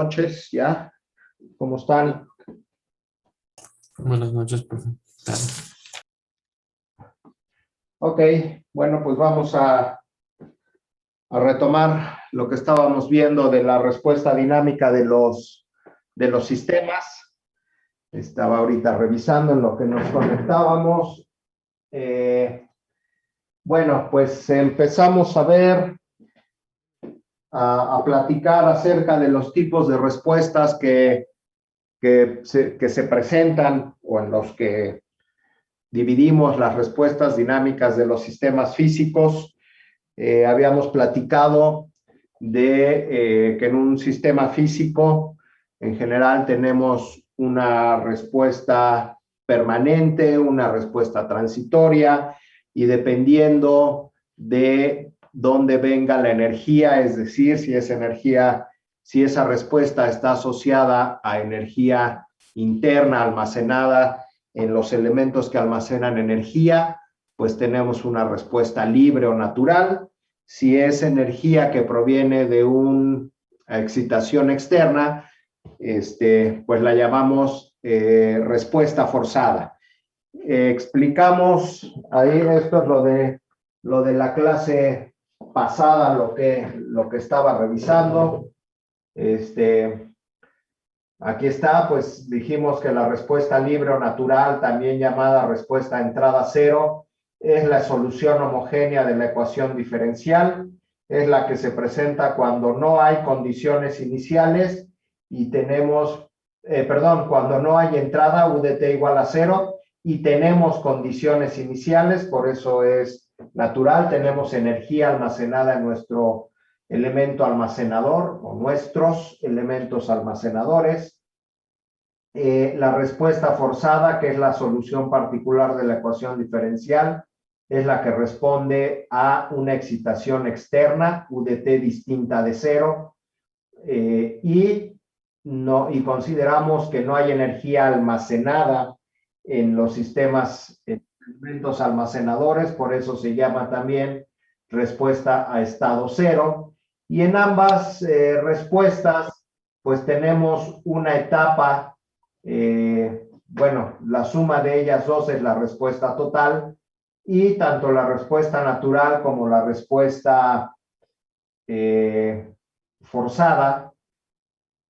Noches, ¿ya? ¿Cómo están? Buenas noches, profe. Ok, bueno, pues vamos a retomar lo que estábamos viendo de la respuesta dinámica de los sistemas. Estaba ahorita revisando en lo que nos conectábamos. Bueno, pues empezamos a ver, a platicar acerca de los tipos de respuestas que se presentan o en los que dividimos las respuestas dinámicas de los sistemas físicos. Habíamos platicado de que en un sistema físico, en general, tenemos una respuesta permanente, una respuesta transitoria, y dependiendo de dónde venga la energía, es decir, si esa respuesta está asociada a energía interna almacenada en los elementos que almacenan energía, pues tenemos una respuesta libre o natural. Si es energía que proviene de una excitación externa, pues la llamamos respuesta forzada. Explicamos ahí, esto es lo de la clase pasada, lo que estaba revisando. Aquí está, pues dijimos que la respuesta libre o natural, también llamada respuesta a entrada cero, es la solución homogénea de la ecuación diferencial, es la que se presenta cuando no hay condiciones iniciales y tenemos, cuando no hay entrada UDT igual a cero y tenemos condiciones iniciales, por eso es natural, tenemos energía almacenada en nuestro elemento almacenador o nuestros elementos almacenadores. La respuesta forzada, que es la solución particular de la ecuación diferencial, es la que responde a una excitación externa, UDT distinta de cero, y consideramos que no hay energía almacenada en los sistemas, elementos almacenadores, por eso se llama también respuesta a estado cero. Y en ambas respuestas, pues tenemos una etapa, la suma de ellas dos es la respuesta total, y tanto la respuesta natural como la respuesta forzada,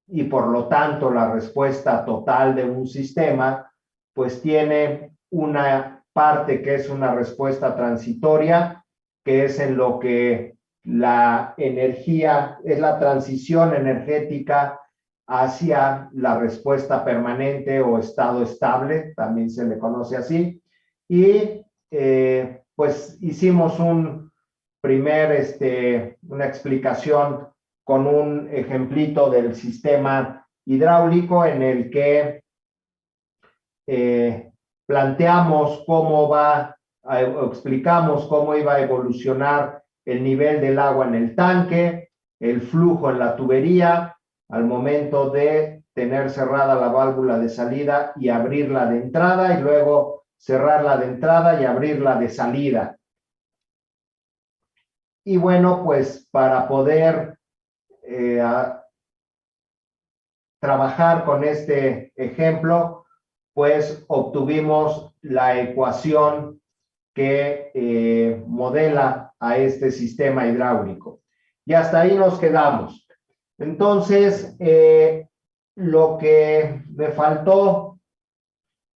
y por lo tanto la respuesta total de un sistema, pues tiene una parte que es una respuesta transitoria, que es en lo que la energía es la transición energética hacia la respuesta permanente o estado estable, también se le conoce así. Y pues hicimos una explicación con un ejemplito del sistema hidráulico en el que planteamos explicamos cómo iba a evolucionar el nivel del agua en el tanque, el flujo en la tubería, al momento de tener cerrada la válvula de salida y abrirla de entrada, y luego cerrarla de entrada y abrirla de salida. Y bueno, pues para poder trabajar con este ejemplo, pues obtuvimos la ecuación que modela a este sistema hidráulico. Y hasta ahí nos quedamos. Entonces, lo que me faltó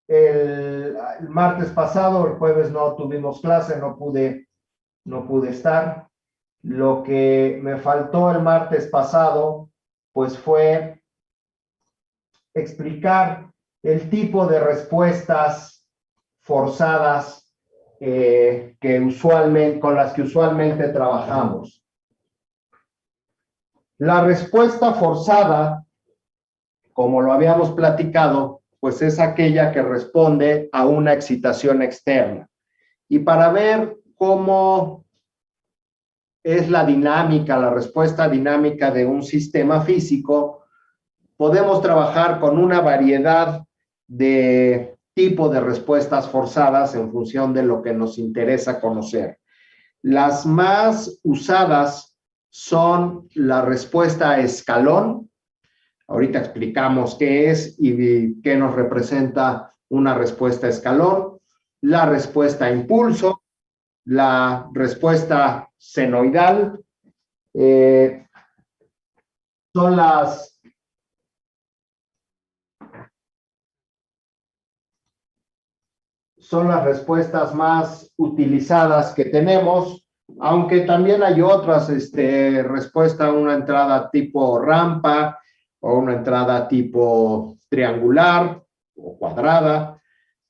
el martes pasado, el jueves no tuvimos clase, no pude estar. Lo que me faltó el martes pasado, pues fue explicar el tipo de respuestas forzadas con las que usualmente trabajamos. La respuesta forzada, como lo habíamos platicado, pues es aquella que responde a una excitación externa. Y para ver cómo es la respuesta dinámica de un sistema físico, podemos trabajar con una variedad de tipo de respuestas forzadas en función de lo que nos interesa conocer. Las más usadas son la respuesta a escalón, Ahorita explicamos qué es y qué nos representa una respuesta escalón, la respuesta impulso, la respuesta senoidal, son las respuestas más utilizadas que tenemos, aunque también hay otras, respuesta a una entrada tipo rampa o una entrada tipo triangular o cuadrada.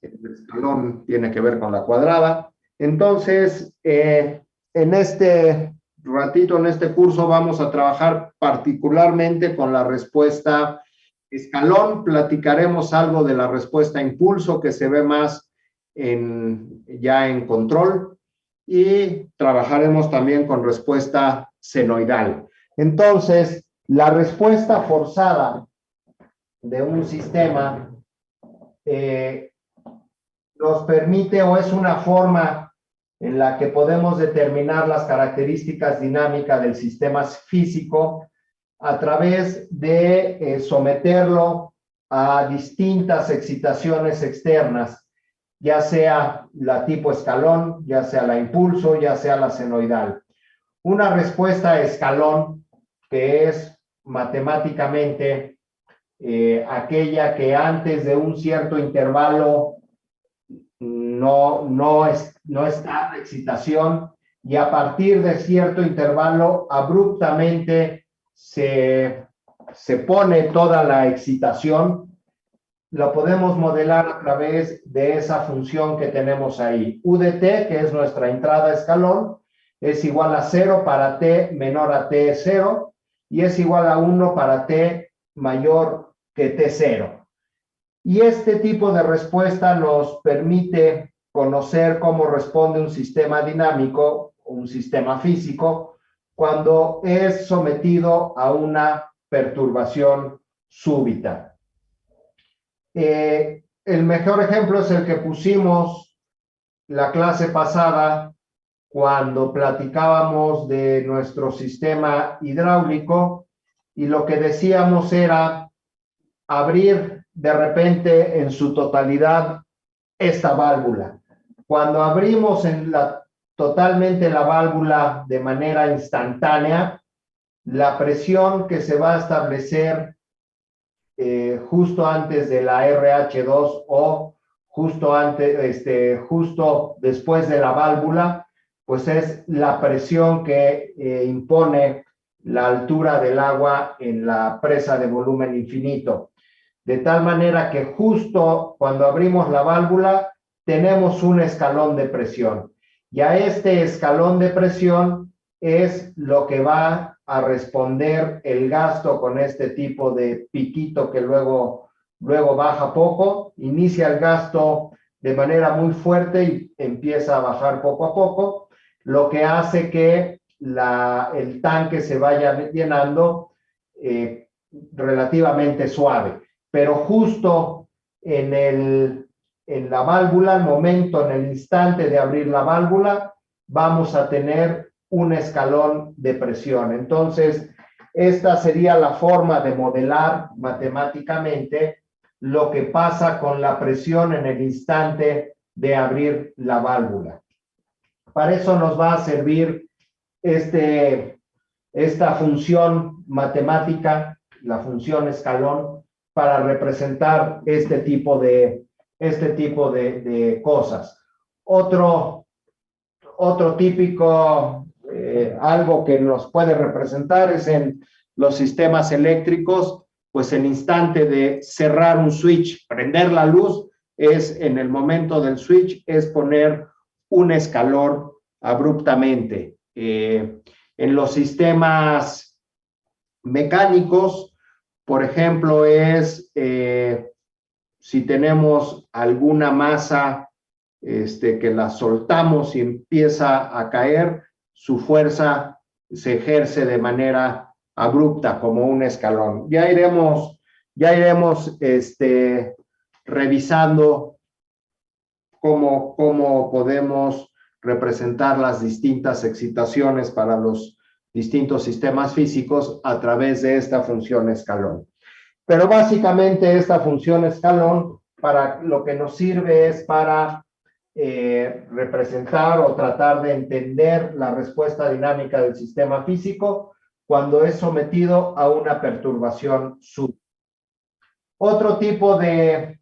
El escalón tiene que ver con la cuadrada. Entonces, en este ratito, en este curso, vamos a trabajar particularmente con la respuesta escalón. Platicaremos algo de la respuesta impulso, que se ve más ya en control, y trabajaremos también con respuesta senoidal. Entonces, la respuesta forzada de un sistema nos permite, o es una forma en la que podemos determinar las características dinámicas del sistema físico a través de someterlo a distintas excitaciones externas, ya sea la tipo escalón, ya sea la impulso, ya sea la senoidal. Una respuesta escalón, que es matemáticamente aquella que antes de un cierto intervalo no está la excitación, y a partir de cierto intervalo abruptamente se pone toda la excitación. Lo podemos modelar a través de esa función que tenemos ahí. U de t, que es nuestra entrada escalón, es igual a 0 para t menor a t 0, y es igual a 1 para t mayor que t0. Y este tipo de respuesta nos permite conocer cómo responde un sistema dinámico, un sistema físico, cuando es sometido a una perturbación súbita. El mejor ejemplo es el que pusimos la clase pasada, cuando platicábamos de nuestro sistema hidráulico, y lo que decíamos era abrir de repente en su totalidad esta válvula. Cuando abrimos totalmente la válvula de manera instantánea, la presión que se va a establecer justo antes de la RH2 o justo después de la válvula, pues es la presión que impone la altura del agua en la presa de volumen infinito. De tal manera que justo cuando abrimos la válvula tenemos un escalón de presión. Y a este escalón de presión es lo que va a responder el gasto con este tipo de piquito que luego baja poco. Inicia el gasto de manera muy fuerte y empieza a bajar poco a poco, lo que hace que el tanque se vaya llenando relativamente suave. Pero justo en la válvula, al momento, en el instante de abrir la válvula, vamos a tener un escalón de presión. Entonces, esta sería la forma de modelar matemáticamente lo que pasa con la presión en el instante de abrir la válvula. Para eso nos va a servir esta función matemática, la función escalón, para representar este tipo de cosas. Otro típico, algo que nos puede representar es en los sistemas eléctricos, pues el instante de cerrar un switch, prender la luz, es en el momento del switch, es poner un escalón abruptamente. En los sistemas mecánicos, por ejemplo, si tenemos alguna masa que la soltamos y empieza a caer, su fuerza se ejerce de manera abrupta, como un escalón. Ya iremos revisando cómo podemos representar las distintas excitaciones para los distintos sistemas físicos a través de esta función escalón. Pero básicamente esta función escalón para lo que nos sirve es para representar o tratar de entender la respuesta dinámica del sistema físico cuando es sometido a una perturbación súbita. Otro tipo de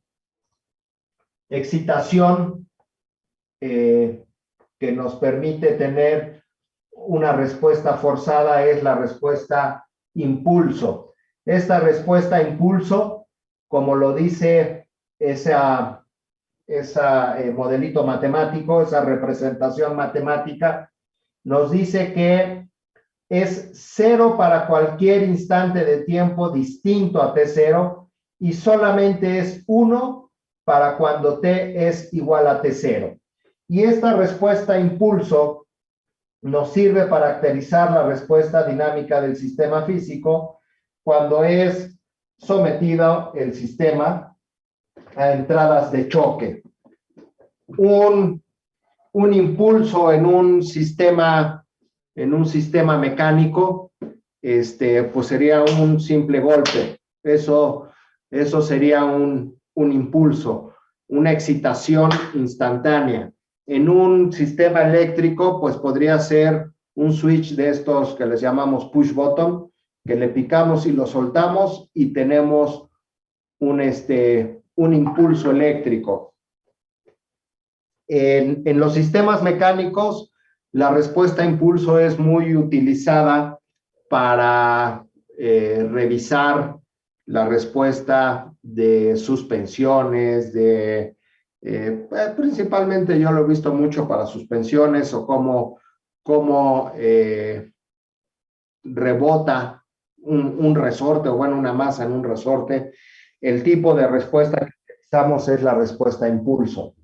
excitación que nos permite tener una respuesta forzada es la respuesta impulso. Esta respuesta impulso, como lo dice ese modelito matemático, esa representación matemática, nos dice que es cero para cualquier instante de tiempo distinto a t0 y solamente es 1 para cuando t es igual a t0. Y esta respuesta impulso nos sirve para caracterizar la respuesta dinámica del sistema físico cuando es sometido el sistema a entradas de choque. Un impulso en un sistema mecánico, pues sería un simple golpe. Eso sería un impulso, una excitación instantánea. En un sistema eléctrico, pues podría ser un switch de estos que les llamamos push button, que le picamos y lo soltamos y tenemos un impulso eléctrico. En los sistemas mecánicos, la respuesta a impulso es muy utilizada para revisar la respuesta de suspensiones, principalmente yo lo he visto mucho para suspensiones o cómo rebota un resorte, o bueno, una masa en un resorte. El tipo de respuesta que utilizamos es la respuesta a impulso.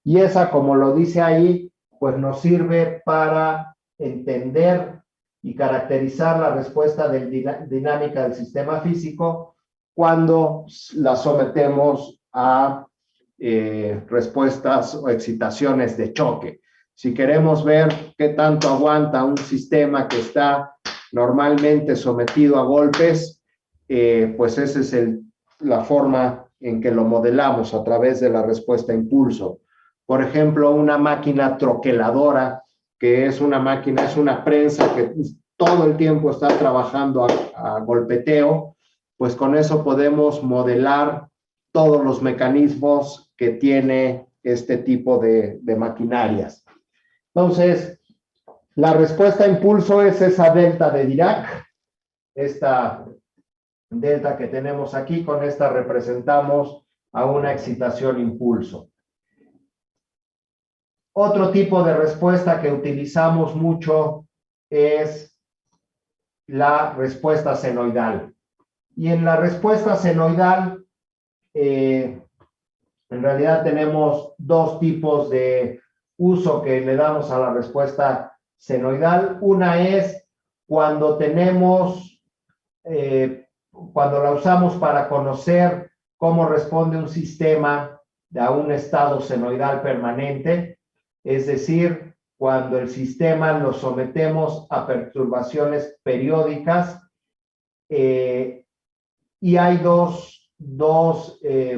Y esa, como lo dice ahí, pues nos sirve para entender y caracterizar la respuesta dinámica del sistema físico cuando la sometemos a respuestas o excitaciones de choque. Si queremos ver qué tanto aguanta un sistema que está normalmente sometido a golpes, pues esa es la forma en que lo modelamos a través de la respuesta a impulso. Por ejemplo, una máquina troqueladora, que es una máquina, es una prensa que todo el tiempo está trabajando a golpeteo, pues con eso podemos modelar todos los mecanismos que tiene este tipo de maquinarias. Entonces, la respuesta a impulso es esa delta de Dirac, esta delta que tenemos aquí, con esta representamos a una excitación impulso. Otro tipo de respuesta que utilizamos mucho es la respuesta senoidal. Y en la respuesta senoidal, en realidad tenemos dos tipos de uso que le damos a la respuesta senoidal. Una es cuando cuando la usamos para conocer cómo responde un sistema a un estado senoidal permanente, es decir, cuando el sistema lo sometemos a perturbaciones periódicas, y hay dos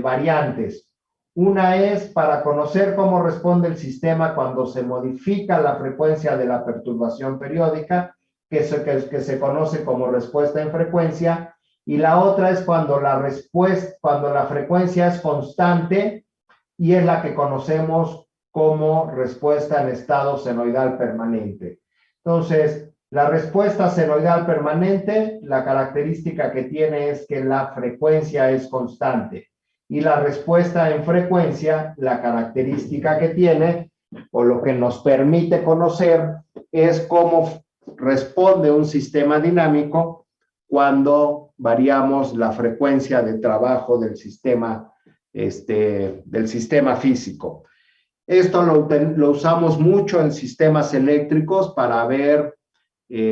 variantes. Una es para conocer cómo responde el sistema cuando se modifica la frecuencia de la perturbación periódica, que se conoce como respuesta en frecuencia, y la otra es cuando la frecuencia es constante y es la que conocemos como respuesta en estado senoidal permanente. Entonces, la respuesta senoidal permanente, la característica que tiene es que la frecuencia es constante. Y la respuesta en frecuencia, la característica que tiene, o lo que nos permite conocer, es cómo responde un sistema dinámico cuando variamos la frecuencia de trabajo del sistema físico. Esto lo usamos mucho en sistemas eléctricos para ver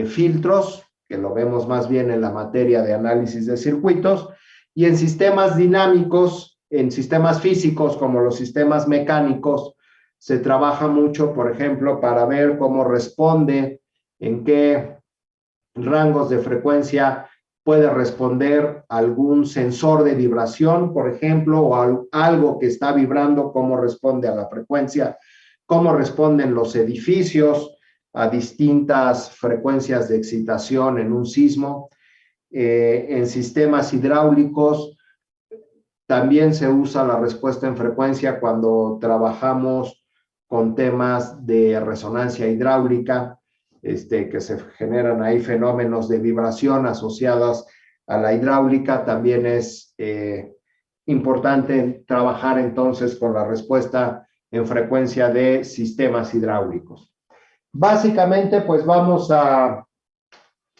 filtros, que lo vemos más bien en la materia de análisis de circuitos, y en sistemas dinámicos, en sistemas físicos como los sistemas mecánicos, se trabaja mucho, por ejemplo, para ver cómo responde, en qué rangos de frecuencia puede responder algún sensor de vibración, por ejemplo, o algo que está vibrando, cómo responde a la frecuencia, cómo responden los edificios a distintas frecuencias de excitación en un sismo. En sistemas hidráulicos también se usa la respuesta en frecuencia cuando trabajamos con temas de resonancia hidráulica, que se generan ahí fenómenos de vibración asociados a la hidráulica. También es importante trabajar entonces con la respuesta en frecuencia de sistemas hidráulicos. Básicamente, pues vamos a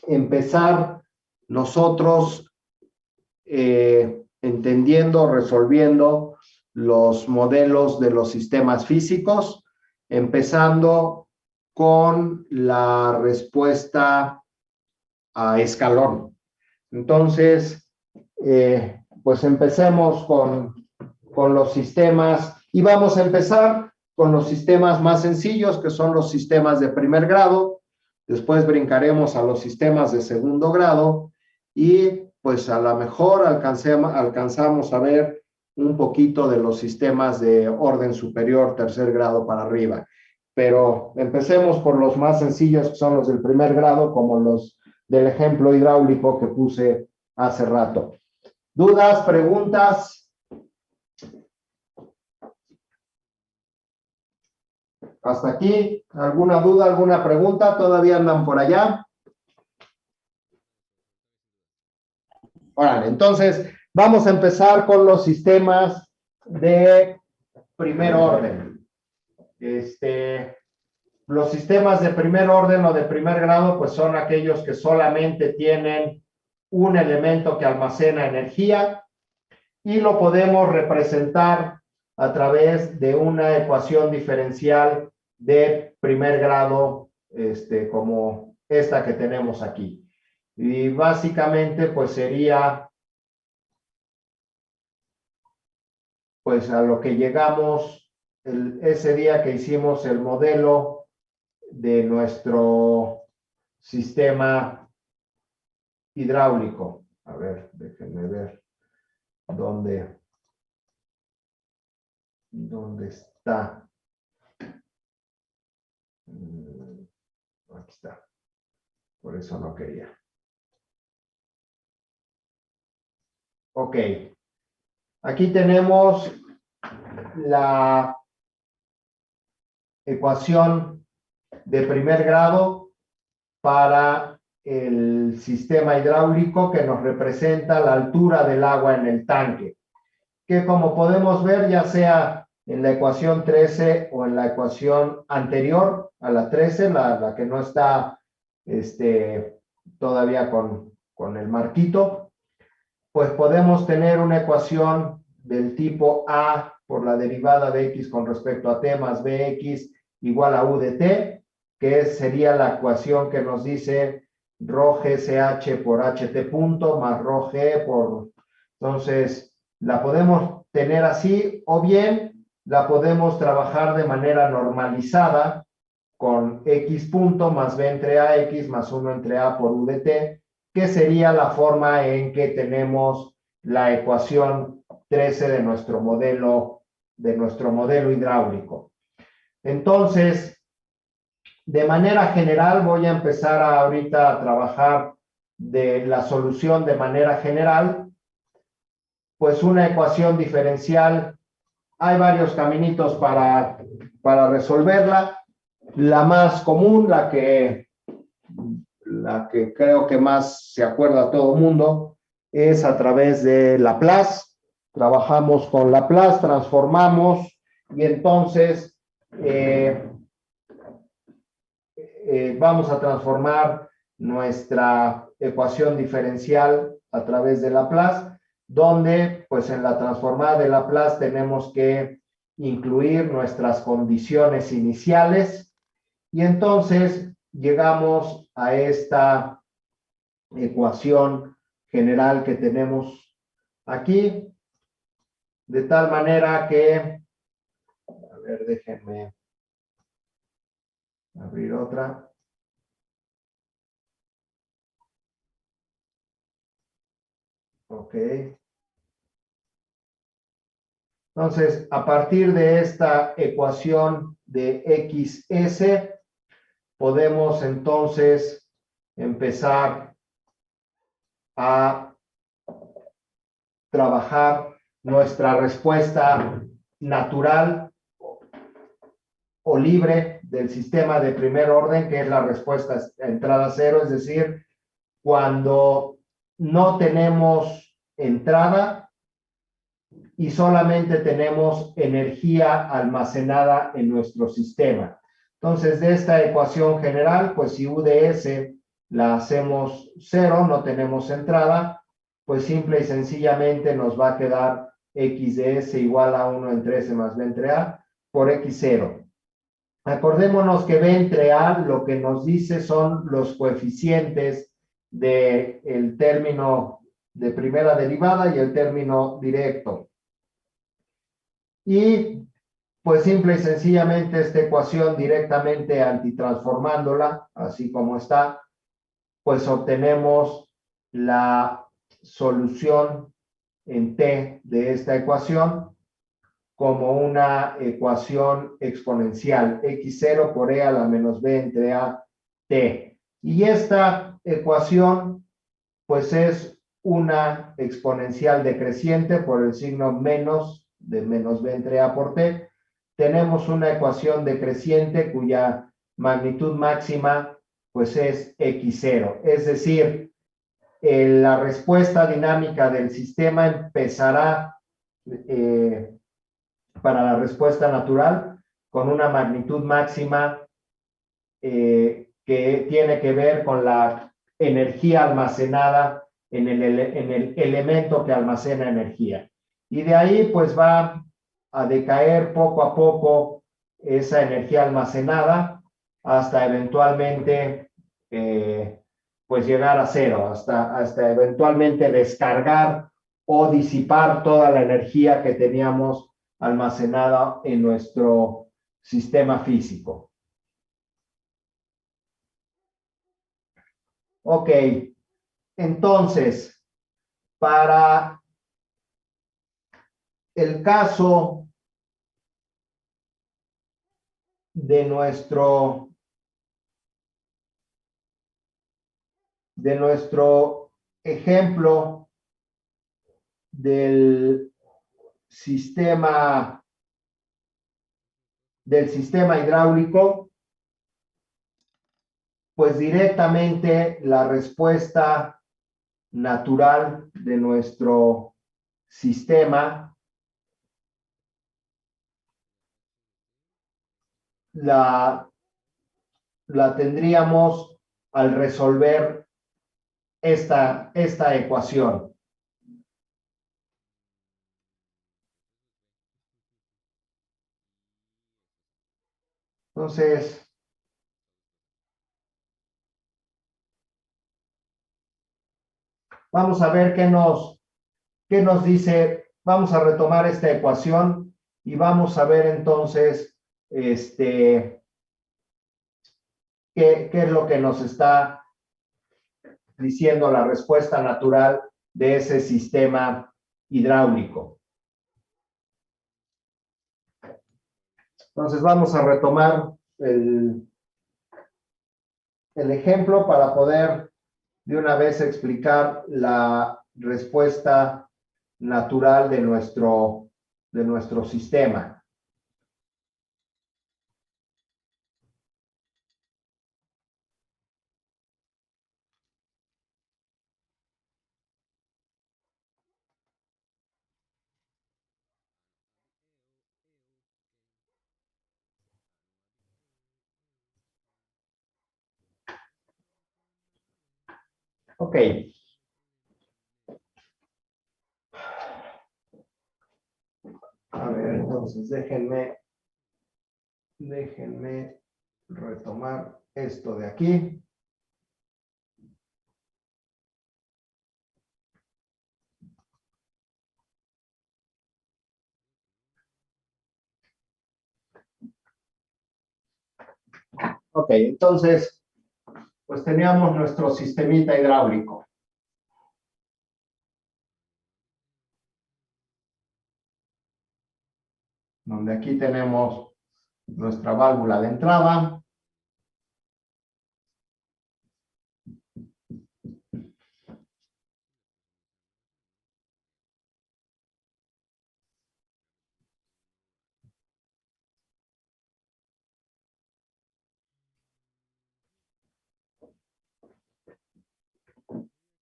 empezar nosotros entendiendo, resolviendo los modelos de los sistemas físicos, empezando con la respuesta a escalón. Entonces, pues empecemos con los sistemas y vamos a empezar con los sistemas más sencillos, que son los sistemas de primer grado. Después brincaremos a los sistemas de segundo grado y pues a lo mejor alcanzamos a ver un poquito de los sistemas de orden superior, tercer grado para arriba. Pero empecemos por los más sencillos, que son los del primer grado, como los del ejemplo hidráulico que puse hace rato. ¿Dudas, preguntas? Hasta aquí, ¿alguna duda, alguna pregunta? ¿Todavía andan por allá? Órale, entonces vamos a empezar con los sistemas de primer orden. Los sistemas de primer orden o de primer grado, pues son aquellos que solamente tienen un elemento que almacena energía y lo podemos representar a través de una ecuación diferencial de primer grado, como esta que tenemos aquí. Y básicamente, pues sería, pues a lo que llegamos ese día que hicimos el modelo de nuestro sistema hidráulico. A ver, déjenme ver dónde está. Aquí está. Por eso no quería. Ok. Aquí tenemos la ecuación de primer grado para el sistema hidráulico que nos representa la altura del agua en el tanque, que como podemos ver, ya sea en la ecuación 13 o en la ecuación anterior a la 13, la que no está todavía con el marquito, pues podemos tener una ecuación del tipo A por la derivada de x con respecto a t más bx igual a u de t, que sería la ecuación que nos dice ρ GSH por ht punto más ρ G por... Entonces, la podemos tener así o bien la podemos trabajar de manera normalizada con x punto más b entre ax más 1 entre a por u de t, que sería la forma en que tenemos la ecuación 13 de nuestro modelo hidráulico. Entonces, de manera general, voy a empezar ahorita a trabajar de la solución de manera general. Pues una ecuación diferencial, hay varios caminitos para resolverla. La más común, la que creo que más se acuerda a todo mundo, es a través de Laplace. Trabajamos con Laplace, transformamos y entonces vamos a transformar nuestra ecuación diferencial a través de Laplace, donde pues en la transformada de Laplace tenemos que incluir nuestras condiciones iniciales y entonces llegamos a esta ecuación general que tenemos aquí, de tal manera que, a ver, déjenme abrir otra. Ok. Entonces, a partir de esta ecuación de XS, podemos entonces empezar a trabajar nuestra respuesta natural o libre del sistema de primer orden, que es la respuesta a entrada cero, es decir, cuando no tenemos entrada y solamente tenemos energía almacenada en nuestro sistema. Entonces, de esta ecuación general, pues si U de S la hacemos cero, no tenemos entrada, pues simple y sencillamente nos va a quedar X de S igual a 1 entre S más B entre A por X0. Acordémonos que B entre A lo que nos dice son los coeficientes del término de primera derivada y el término directo. Y pues simple y sencillamente esta ecuación directamente antitransformándola, así como está, pues obtenemos la solución en T de esta ecuación como una ecuación exponencial, x0 por e a la menos b entre a t. Y esta ecuación, pues es una exponencial decreciente por el signo menos de menos b entre a por t. Tenemos una ecuación decreciente cuya magnitud máxima, pues es x0. Es decir, la respuesta dinámica del sistema empezará para la respuesta natural con una magnitud máxima que tiene que ver con la energía almacenada en el elemento que almacena energía. Y de ahí pues va a decaer poco a poco esa energía almacenada hasta eventualmente pues llegar a cero, hasta eventualmente descargar o disipar toda la energía que teníamos almacenada en nuestro sistema físico. Ok, entonces, para el caso de nuestro ejemplo del sistema hidráulico, pues directamente la respuesta natural de nuestro sistema la tendríamos al resolver esta ecuación. Entonces, vamos a ver qué nos dice. Vamos a retomar esta ecuación y vamos a ver entonces qué es lo que nos está diciendo la respuesta natural de ese sistema hidráulico. Entonces vamos a retomar el ejemplo para poder de una vez explicar la respuesta natural de nuestro sistema. Ok. A ver, entonces déjenme retomar esto de aquí. Ok, entonces, pues teníamos nuestro sistemita hidráulico. donde aquí tenemos nuestra válvula de entrada.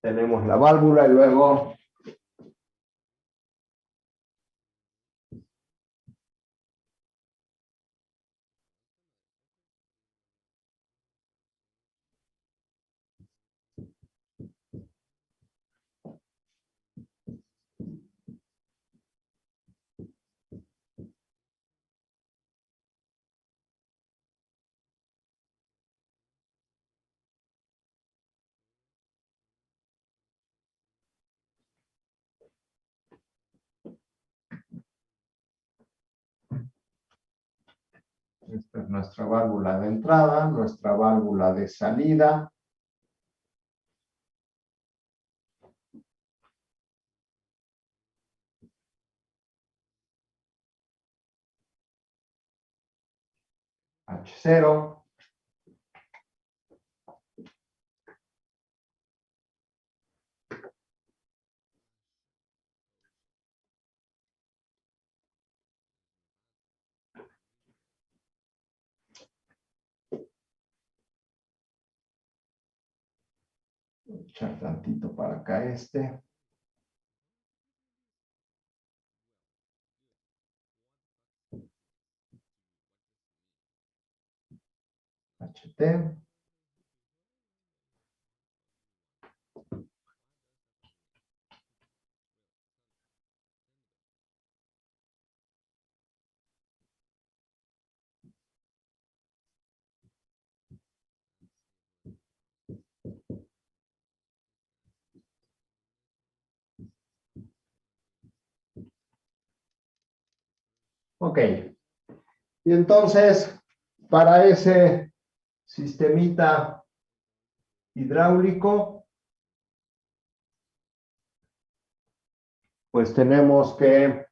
Tenemos la válvula y luego esta es nuestra válvula de entrada, nuestra válvula de salida. H0. Echar tantito para acá este. HT. Ok. Y entonces, para ese sistemita hidráulico, pues tenemos que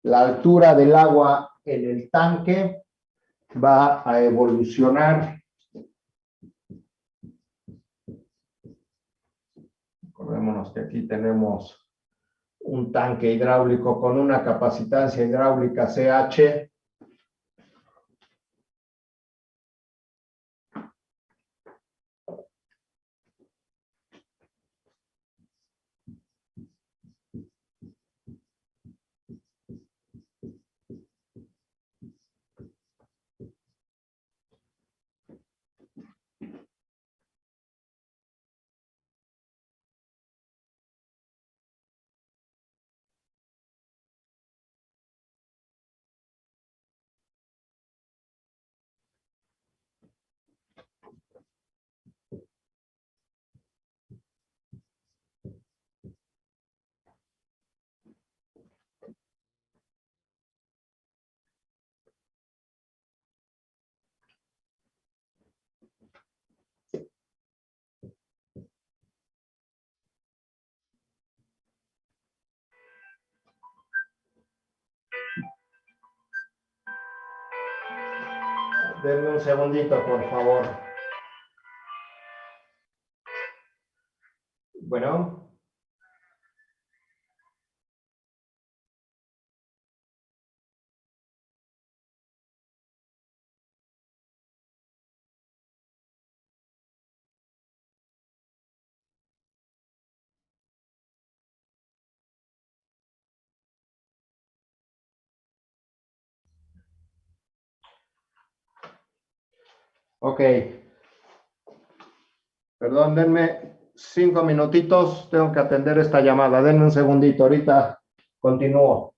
la altura del agua en el tanque va a evolucionar. Acordémonos que aquí tenemos un tanque hidráulico con una capacitancia hidráulica CH. Denme un segundito, por favor. Bueno. Ok. Perdón, denme 5 minutitos. Tengo que atender esta llamada. Denme un segundito. Ahorita continúo.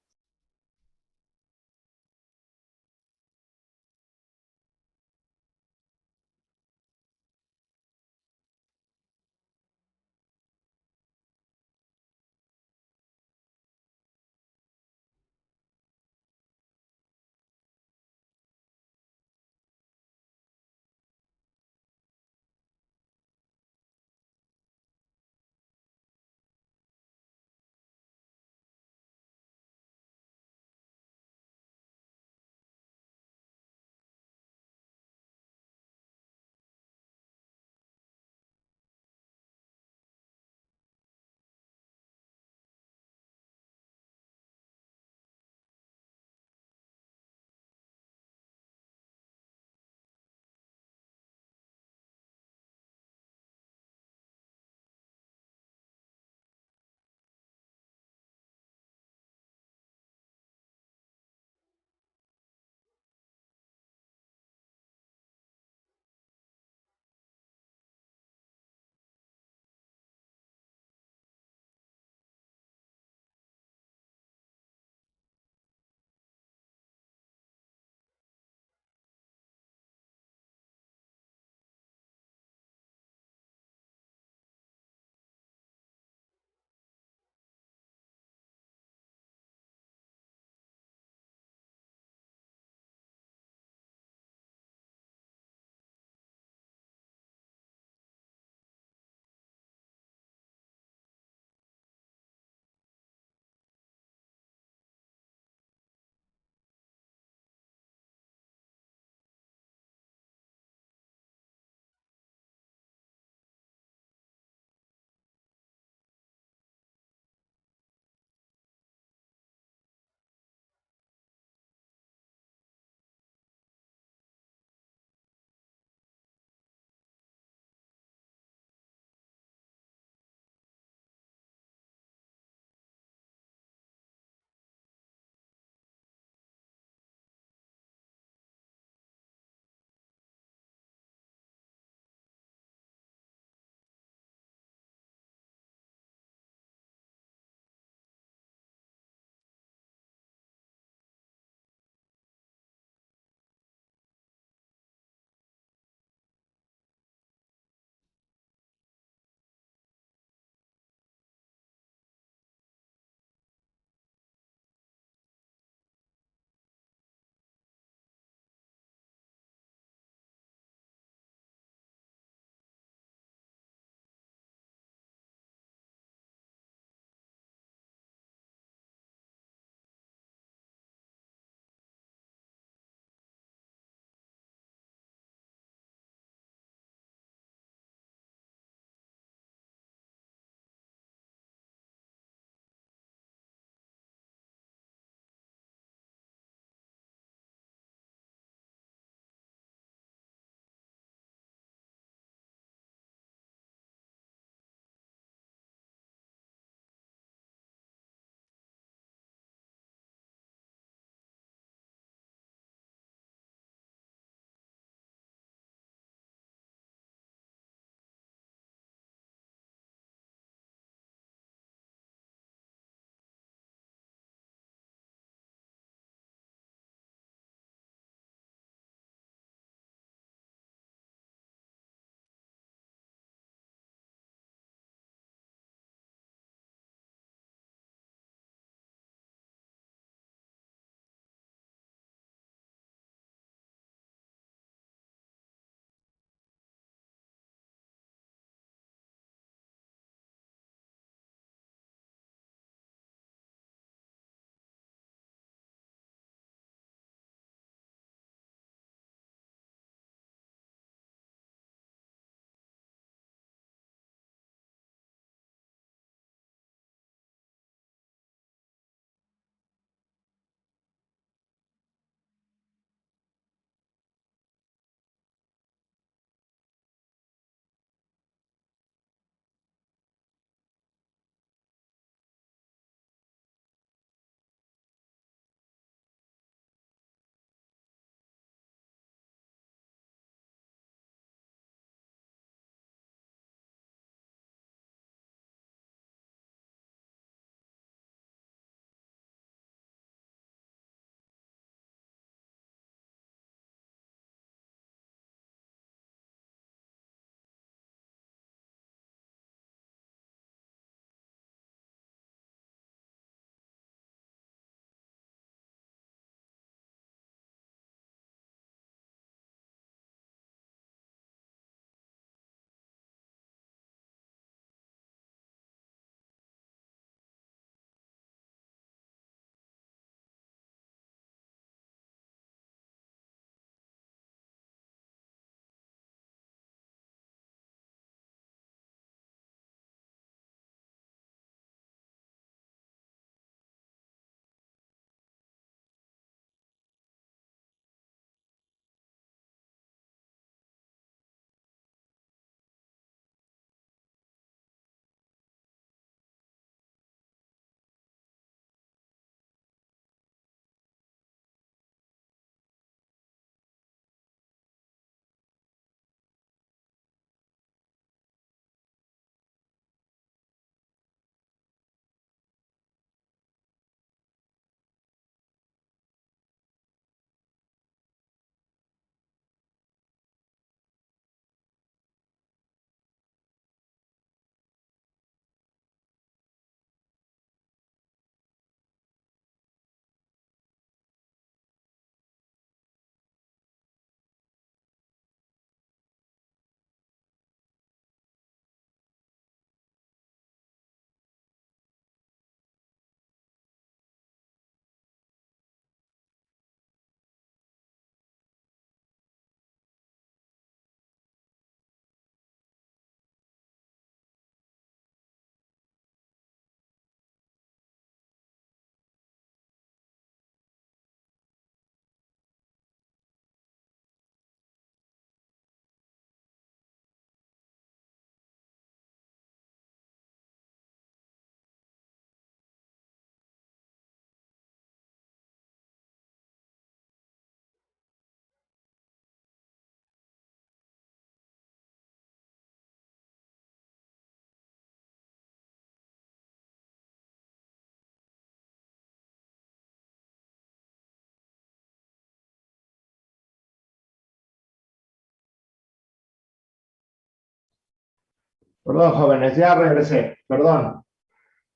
Perdón, jóvenes, ya regresé, perdón.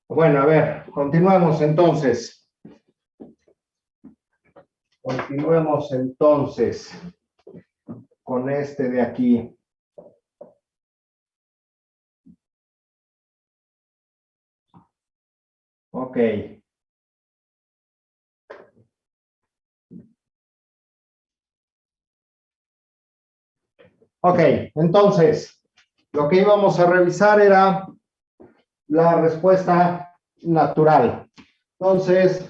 Bueno, a ver, continuemos entonces. Continuemos entonces con este de aquí. Ok. Ok, entonces, lo que íbamos a revisar era la respuesta natural. Entonces,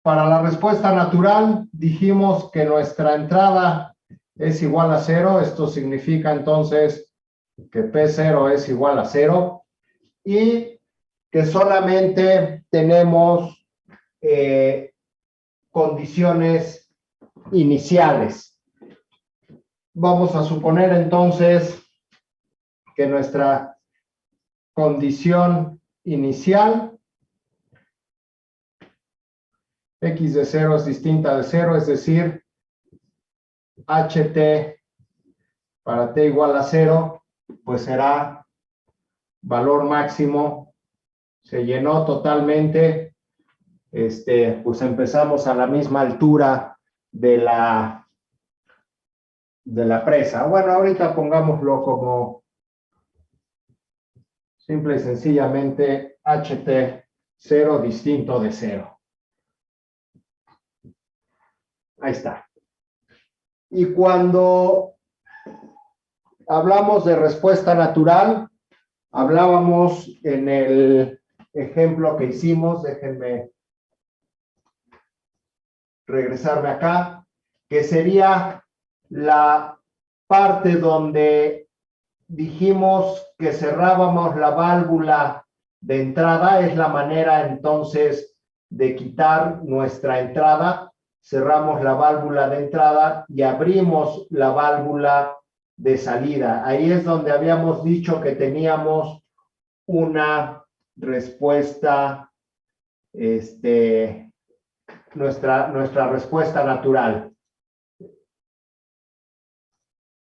para la respuesta natural, dijimos que nuestra entrada es igual a 0. Esto significa entonces que P0 es igual a 0 y que solamente tenemos condiciones iniciales. Vamos a suponer entonces que nuestra condición inicial x de 0 es distinta de 0, es decir, ht para t igual a 0, pues será valor máximo, se llenó totalmente, pues empezamos a la misma altura de la presa. Bueno, ahorita pongámoslo como simple y sencillamente ht 0 distinto de 0. Ahí está. Y cuando hablamos de respuesta natural, hablábamos en el ejemplo que hicimos, déjenme regresarme acá, que sería la parte donde dijimos que cerrábamos la válvula de entrada, es la manera entonces de quitar nuestra entrada, cerramos la válvula de entrada y abrimos la válvula de salida. Ahí es donde habíamos dicho que teníamos una respuesta, nuestra respuesta natural.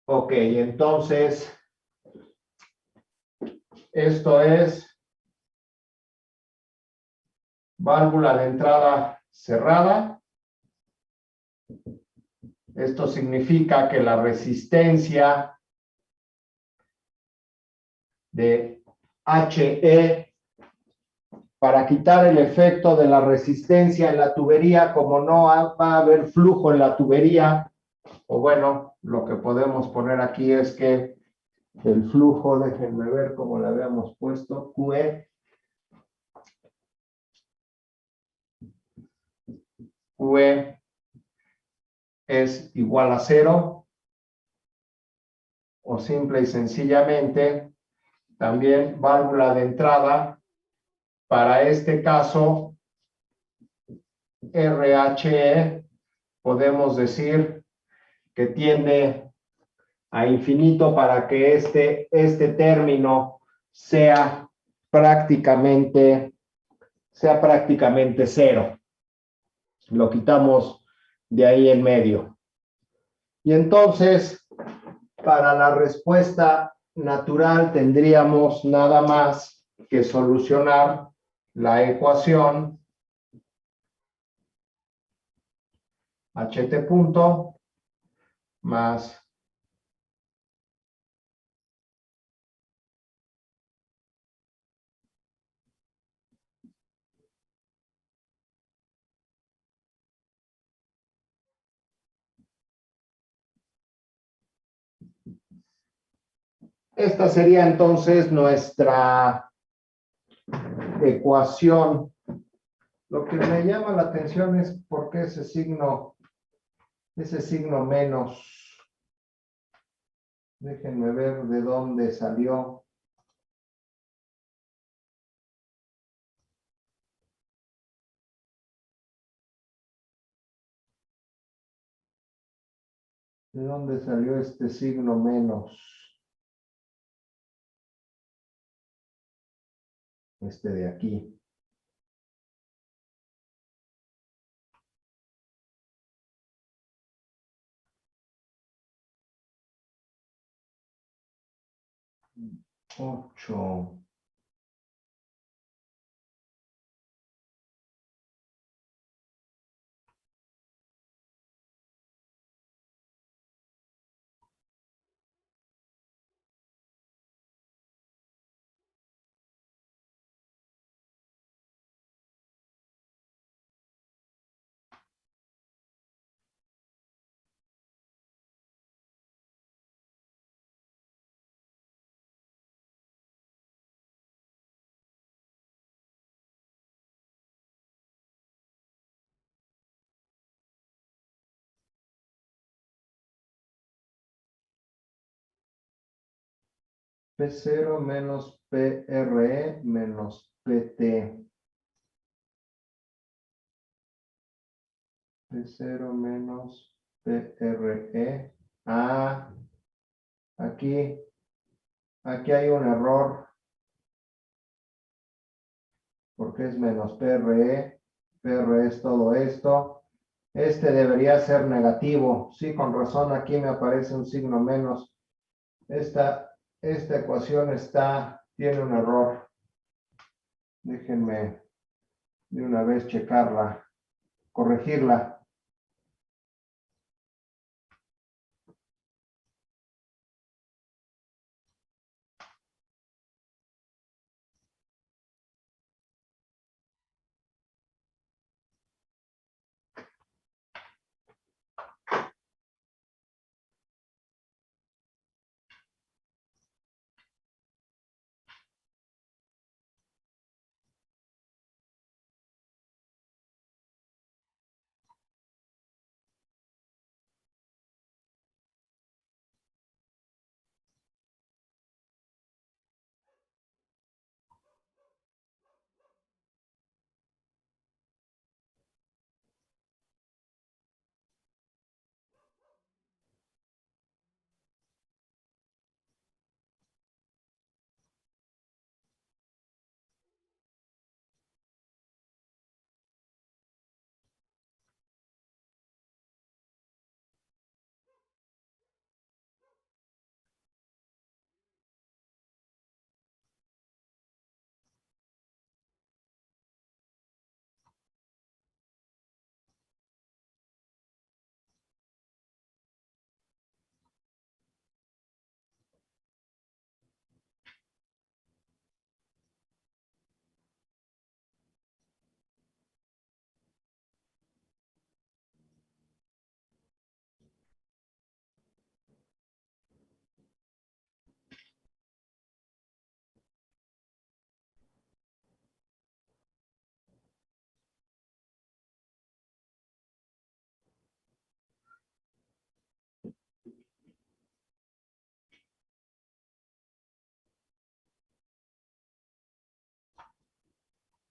Ok, entonces, esto es válvula de entrada cerrada. Esto significa que la resistencia de HE, para quitar el efecto de la resistencia en la tubería, como no va a haber flujo en la tubería, o bueno, lo que podemos poner aquí es que el flujo, déjenme ver cómo lo habíamos puesto, QE, es igual a 0, o simple y sencillamente, también válvula de entrada, para este caso, RHE, podemos decir que tiende a infinito para que este término sea prácticamente 0. Lo quitamos de ahí en medio. Y entonces, para la respuesta natural tendríamos nada más que solucionar la ecuación ht punto más esta sería entonces nuestra ecuación. Lo que me llama la atención es por qué ese signo menos. Déjenme ver de dónde salió. ¿De dónde salió este signo menos? Este de aquí. 8. P0 menos PRE menos PT. P0 menos PRE. Ah, aquí hay un error porque es menos PRE. PRE es todo esto. Este debería ser negativo. Sí, con razón aquí me aparece un signo menos. Esta ecuación tiene un error. Déjenme de una vez checarla, corregirla.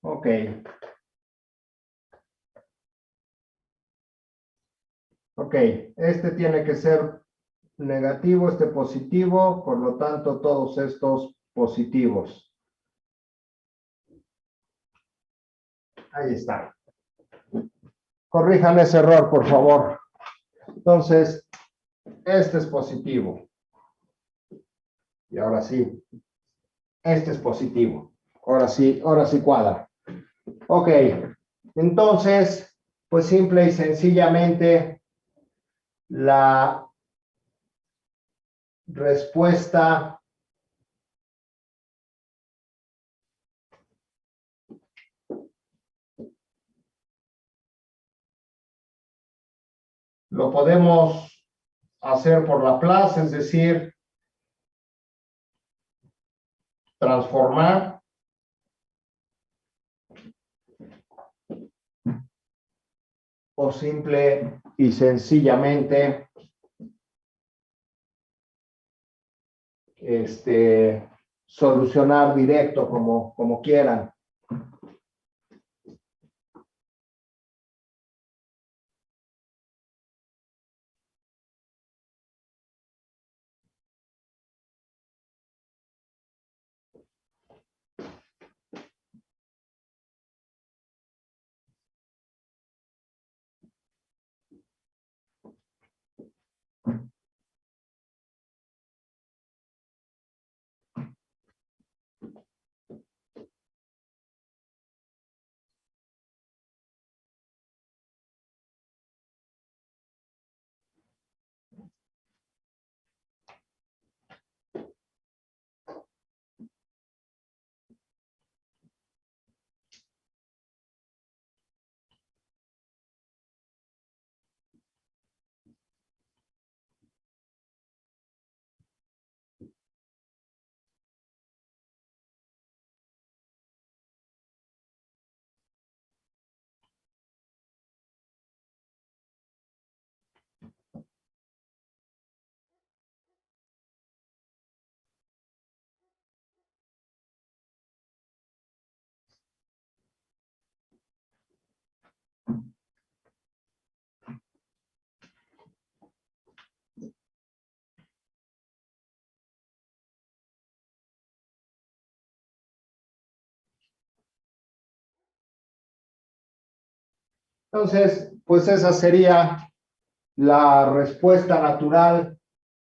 Ok. Ok, este tiene que ser negativo, este positivo, por lo tanto todos estos positivos. Ahí está. Corrijan ese error, por favor. Entonces, este es positivo. Y ahora sí, este es positivo. Ahora sí cuadra. Ok, entonces, pues simple y sencillamente, la respuesta lo podemos hacer por Laplace, es decir, transformar o simple y sencillamente solucionar directo como quieran. Entonces, pues esa sería la respuesta natural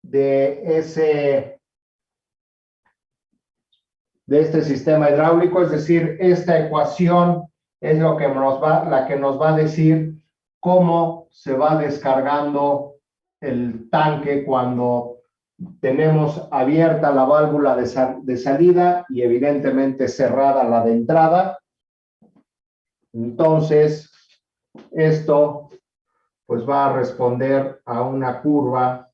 de este sistema hidráulico, es decir, esta ecuación es la que nos va a decir cómo se va descargando el tanque cuando tenemos abierta la válvula de salida y evidentemente cerrada la de entrada. Entonces, esto pues va a responder a una curva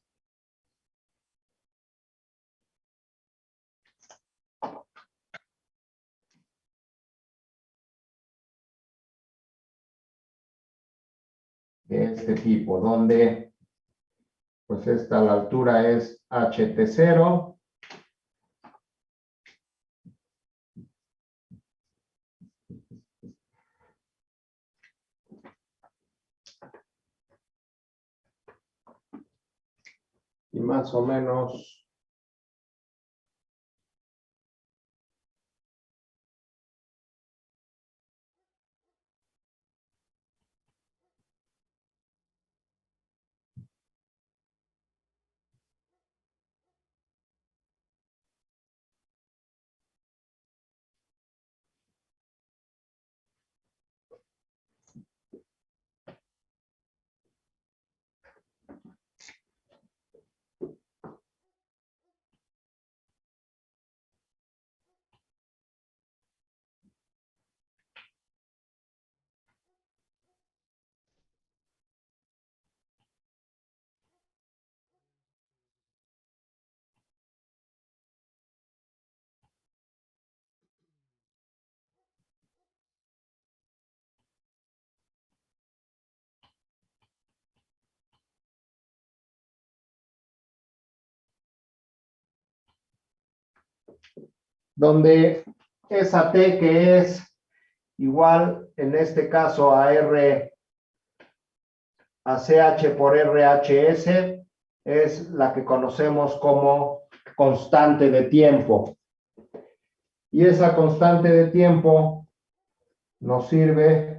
de este tipo, donde pues la altura es HT0. Y más o menos donde esa T que es igual en este caso a CH por RHS es la que conocemos como constante de tiempo. Y esa constante de tiempo nos sirve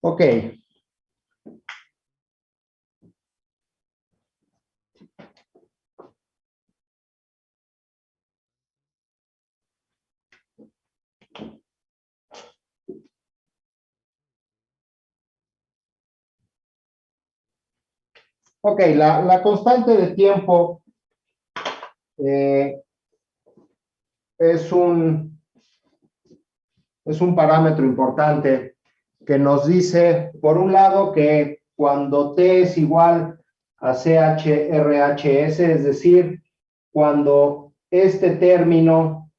ok. Ok, la constante de tiempo eh, es un parámetro importante que nos dice, por un lado, que cuando T es igual a CH-RHS, es decir, cuando este término,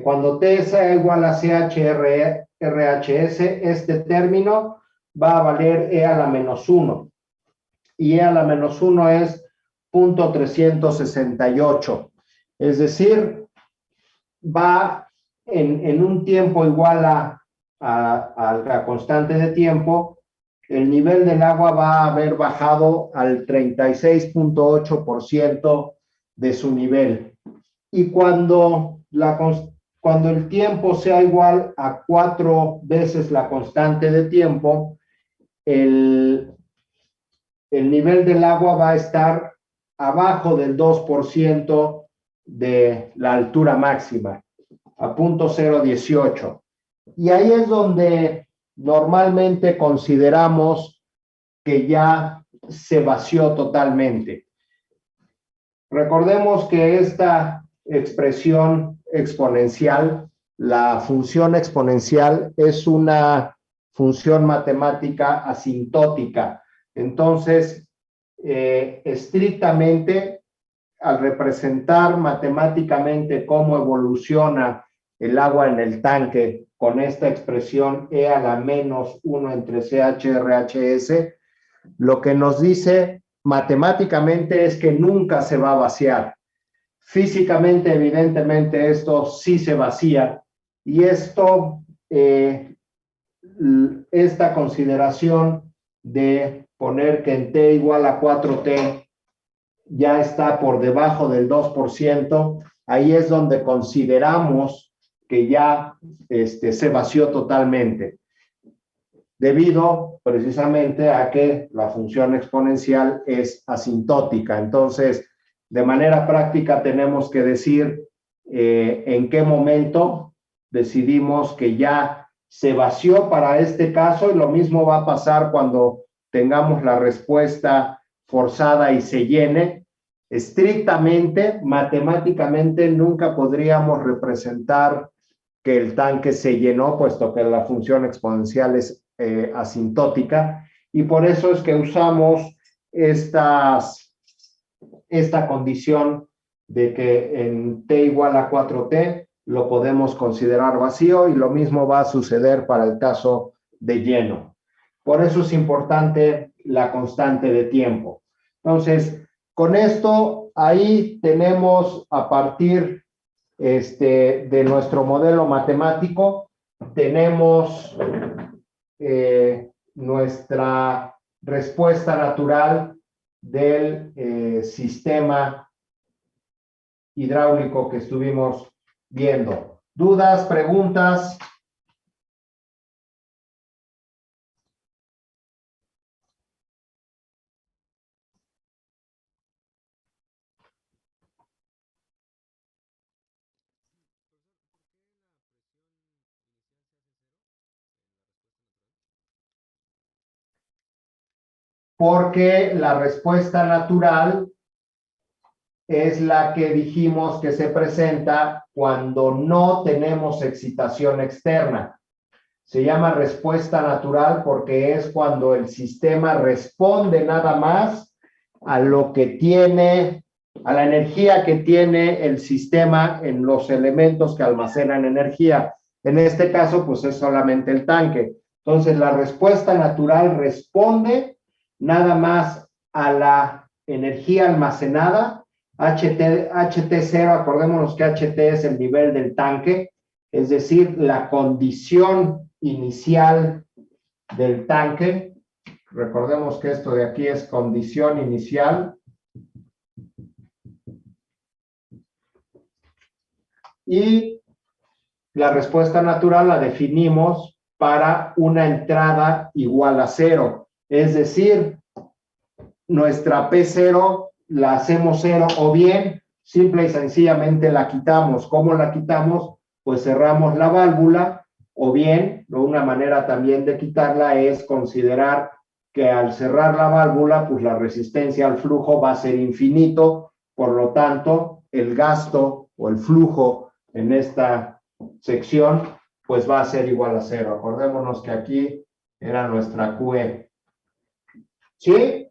cuando T sea igual a CH-RHS, este término va a valer E a la menos 1. Y E a la menos 1 es 0.368. Es decir, va en un tiempo igual a la constante de tiempo, el nivel del agua va a haber bajado al 36.8% de su nivel. Y cuando el tiempo sea igual a 4 veces la constante de tiempo, el nivel del agua va a estar abajo del 2% de la altura máxima, a 0.018. Y ahí es donde normalmente consideramos que ya se vació totalmente. Recordemos que esta expresión exponencial, la función exponencial, es una función matemática asintótica. Entonces, estrictamente, al representar matemáticamente cómo evoluciona el agua en el tanque con esta expresión E a la menos 1 entre CH/RHS, lo que nos dice matemáticamente es que nunca se va a vaciar. Físicamente, evidentemente, esto sí se vacía, y esto, esta consideración de poner que en T igual a 4T ya está por debajo del 2%, ahí es donde consideramos que ya se vació totalmente, debido precisamente a que la función exponencial es asintótica. Entonces, de manera práctica tenemos que decir en qué momento decidimos que ya se vació para este caso, y lo mismo va a pasar cuando tengamos la respuesta forzada y se llene. Estrictamente, matemáticamente, nunca podríamos representar que el tanque se llenó, puesto que la función exponencial es asintótica, y por eso es que usamos esta condición de que en T igual a 4T lo podemos considerar vacío, y lo mismo va a suceder para el caso de lleno. Por eso es importante la constante de tiempo. Entonces, con esto, ahí tenemos, a partir de nuestro modelo matemático, tenemos nuestra respuesta natural del sistema hidráulico que estuvimos viendo. ¿Dudas, preguntas? Porque la respuesta natural es la que dijimos que se presenta cuando no tenemos excitación externa. Se llama respuesta natural porque es cuando el sistema responde nada más a lo que tiene, a la energía que tiene el sistema en los elementos que almacenan energía. En este caso, pues es solamente el tanque. Entonces, la respuesta natural responde nada más a la energía almacenada, HT0, acordémonos que HT es el nivel del tanque, es decir, la condición inicial del tanque. Recordemos que esto de aquí es condición inicial. Y la respuesta natural la definimos para una entrada igual a 0. Es decir, nuestra P0 la hacemos 0, o bien simple y sencillamente la quitamos. ¿Cómo la quitamos? Pues cerramos la válvula, o bien, una manera también de quitarla es considerar que al cerrar la válvula, pues la resistencia al flujo va a ser infinito, por lo tanto, el gasto o el flujo en esta sección, pues va a ser igual a 0. Acordémonos que aquí era nuestra QE. ¿Sí?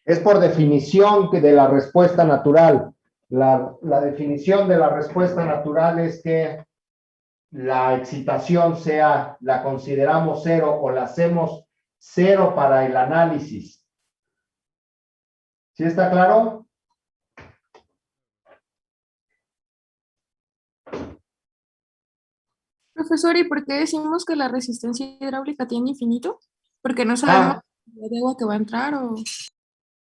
Es por definición de la respuesta natural. La definición de la respuesta natural es que la excitación la consideramos 0 o la hacemos 0 para el análisis. ¿Sí está claro? Profesor, ¿y por qué decimos que la resistencia hidráulica tiene infinito? Porque no sabemos la cantidad de agua que va a entrar o...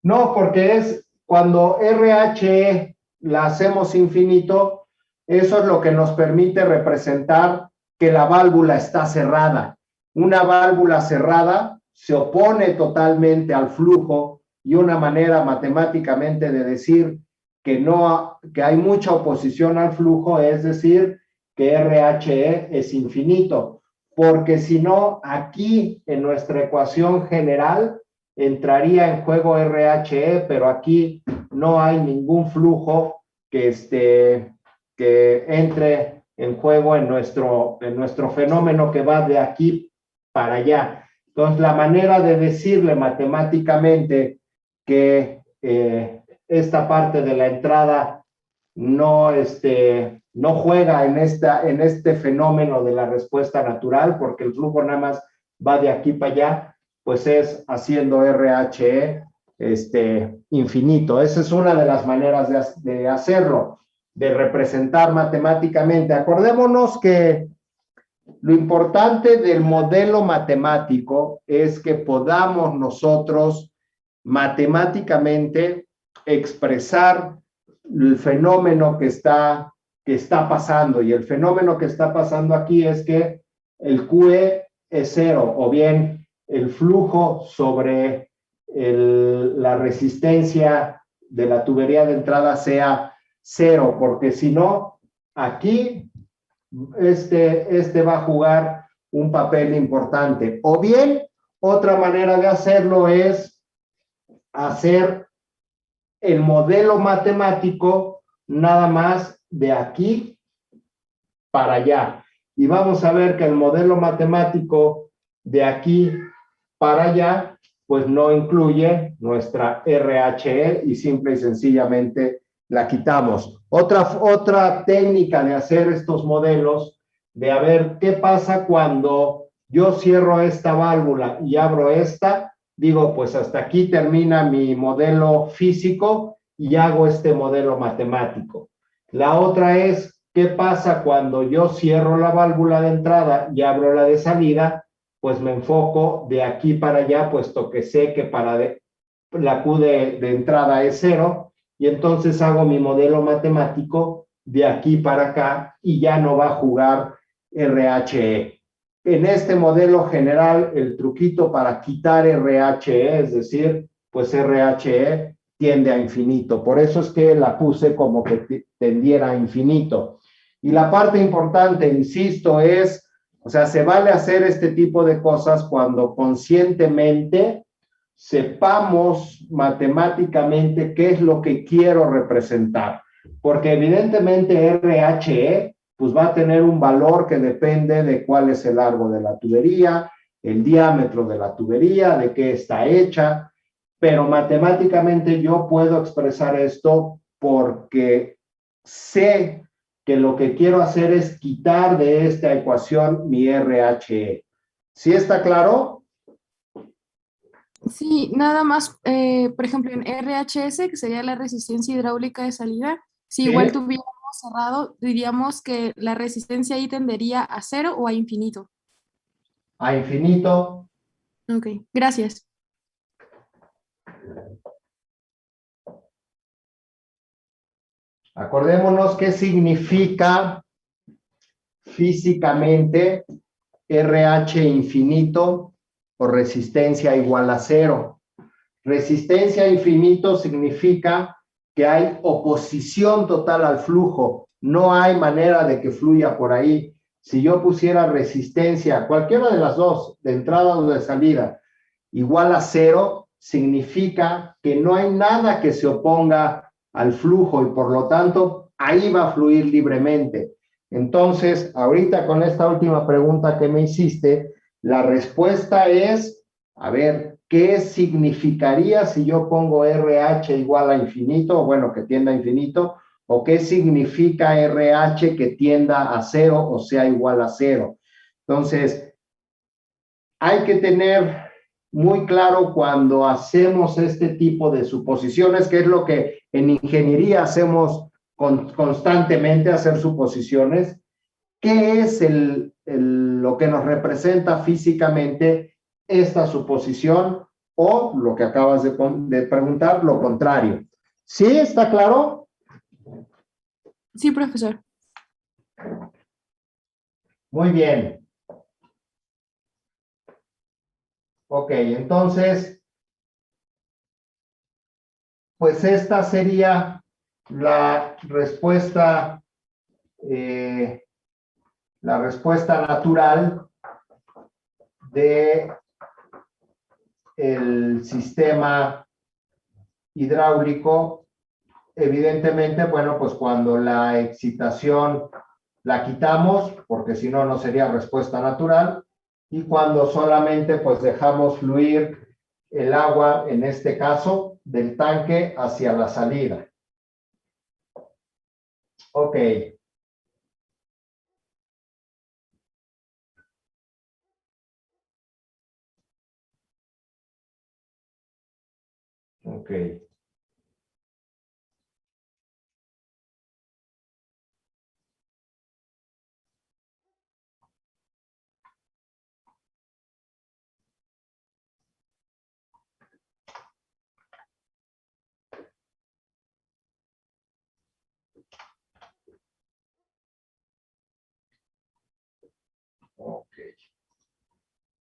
No, porque es cuando RHE la hacemos infinito, eso es lo que nos permite representar que la válvula está cerrada. Una válvula cerrada se opone totalmente al flujo, y una manera matemáticamente de decir que hay mucha oposición al flujo es decir que RHE es infinito, porque si no, aquí en nuestra ecuación general entraría en juego RHE, pero aquí no hay ningún flujo que entre en juego en nuestro fenómeno que va de aquí para allá. Entonces, la manera de decirle matemáticamente que esta parte de la entrada no juega en este fenómeno de la respuesta natural, porque el flujo nada más va de aquí para allá, pues es haciendo RHE infinito. Esa es una de las maneras de hacerlo, de representar matemáticamente. Acordémonos que lo importante del modelo matemático es que podamos nosotros matemáticamente expresar el fenómeno que está pasando. Y el fenómeno que está pasando aquí es que el QE es cero, o bien el flujo sobre la resistencia de la tubería de entrada sea cero, porque si no, aquí va a jugar un papel importante. O bien, otra manera de hacerlo es hacer el modelo matemático nada más de aquí para allá. Y vamos a ver que el modelo matemático de aquí para allá, pues no incluye nuestra RHE y simple y sencillamente la quitamos. Otra técnica de hacer estos modelos, de a ver qué pasa cuando yo cierro esta válvula y abro esta, digo, pues hasta aquí termina mi modelo físico y hago este modelo matemático. La otra es, ¿qué pasa cuando yo cierro la válvula de entrada y abro la de salida? Pues me enfoco de aquí para allá, puesto que sé que la Q de entrada es cero, y entonces hago mi modelo matemático de aquí para acá y ya no va a jugar RHE. En este modelo general, el truquito para quitar RHE, es decir, pues RHE tiende a infinito. Por eso es que la puse como que tendiera a infinito. Y la parte importante, insisto, es, o sea, se vale hacer este tipo de cosas cuando conscientemente sepamos matemáticamente qué es lo que quiero representar. Porque evidentemente RHE pues va a tener un valor que depende de cuál es el largo de la tubería, el diámetro de la tubería, de qué está hecha, pero matemáticamente yo puedo expresar esto porque sé que lo que quiero hacer es quitar de esta ecuación mi RHE. ¿Sí está claro? Sí, nada más, por ejemplo, en RHS, que sería la resistencia hidráulica de salida, si igual Sí. tuviéramos cerrado, diríamos que la resistencia ahí tendería a cero o a infinito. A infinito. Ok, gracias. Acordémonos qué significa físicamente RH infinito o resistencia igual a cero. Resistencia infinito significa que hay oposición total al flujo. No hay manera de que fluya por ahí. Si yo pusiera resistencia, cualquiera de las dos, de entrada o de salida, igual a cero, significa que no hay nada que se oponga al flujo y por lo tanto ahí va a fluir libremente. Entonces, ahorita con esta última pregunta que me hiciste, la respuesta es, a ver, ¿qué significaría si yo pongo RH igual a infinito? Bueno, que tienda a infinito. ¿O qué significa RH que tienda a cero o sea igual a cero? Entonces, hay que tener muy claro cuando hacemos este tipo de suposiciones, que es lo que en ingeniería hacemos constantemente, hacer suposiciones. ¿Qué es lo que nos representa físicamente esta suposición o lo que acabas de preguntar, lo contrario? ¿Sí? ¿Está claro? Sí, profesor. Muy bien. Ok, entonces, pues esta sería la respuesta natural de el sistema hidráulico, evidentemente, bueno, pues cuando la excitación la quitamos, porque si no, no sería respuesta natural, y cuando solamente pues dejamos fluir el agua, en este caso, del tanque hacia la salida. Ok. Ok. Ok.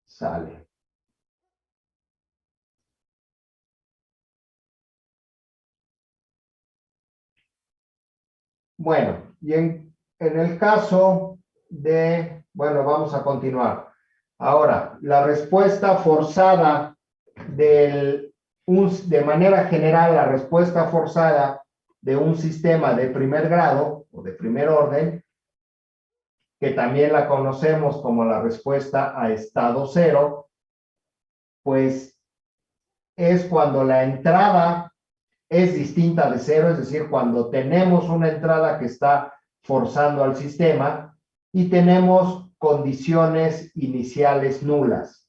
Sale. Bueno, y en el caso de, bueno, vamos a continuar. Ahora, la respuesta forzada de manera general, la respuesta forzada de un sistema de primer grado o de primer orden, que también la conocemos como la respuesta a estado cero, pues es cuando la entrada es distinta de cero, es decir, cuando tenemos una entrada que está forzando al sistema y tenemos condiciones iniciales nulas.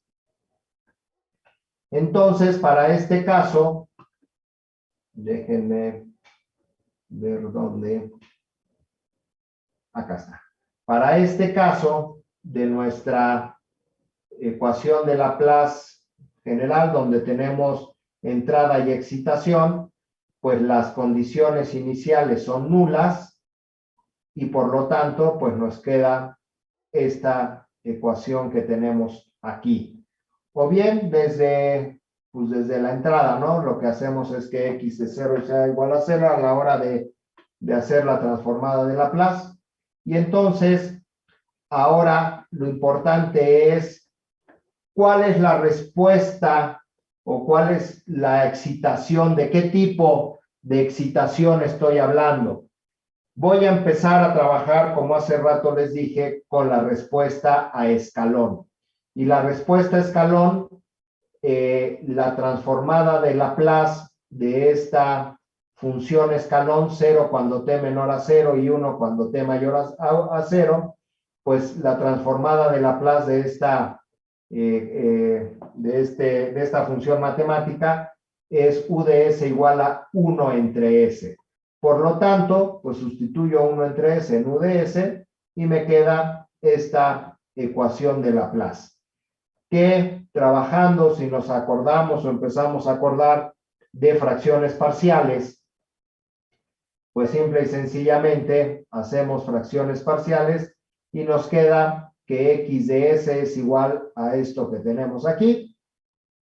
Entonces, para este caso, déjenme ver dónde. Acá está. Para este caso de nuestra ecuación de Laplace general, donde tenemos entrada y excitación, pues las condiciones iniciales son nulas y por lo tanto, pues nos queda esta ecuación que tenemos aquí. O bien desde la entrada, ¿no? Lo que hacemos es que x de 0 sea igual a 0 a la hora de hacer la transformada de Laplace. Y entonces, ahora lo importante es cuál es la respuesta o cuál es la excitación, de qué tipo de excitación estoy hablando. Voy a empezar a trabajar, como hace rato les dije, con la respuesta a escalón. Y la respuesta a escalón, la transformada de Laplace de esta función escalón, 0 cuando t menor a 0 y 1 cuando t mayor a 0, pues la transformada de Laplace de esta función matemática es u de s igual a 1 entre s. Por lo tanto, pues sustituyo 1 entre s en u de s y me queda esta ecuación de Laplace, que trabajando, si nos acordamos o empezamos a acordar de fracciones parciales, pues simple y sencillamente hacemos fracciones parciales y nos queda que x de s es igual a esto que tenemos aquí,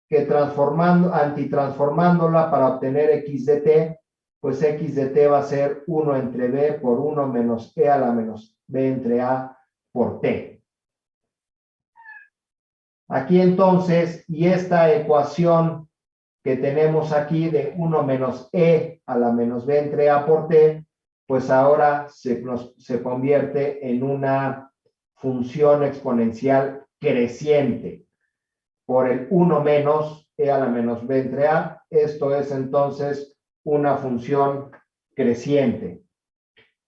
que antitransformándola para obtener x de t, pues x de t va a ser 1 entre b por 1 menos e a la menos b entre a por t. Aquí entonces, y esta ecuación que tenemos aquí de 1 menos e a la menos b entre a por t, pues ahora se convierte en una función exponencial creciente por el 1 menos e a la menos b entre a. Esto es entonces una función creciente,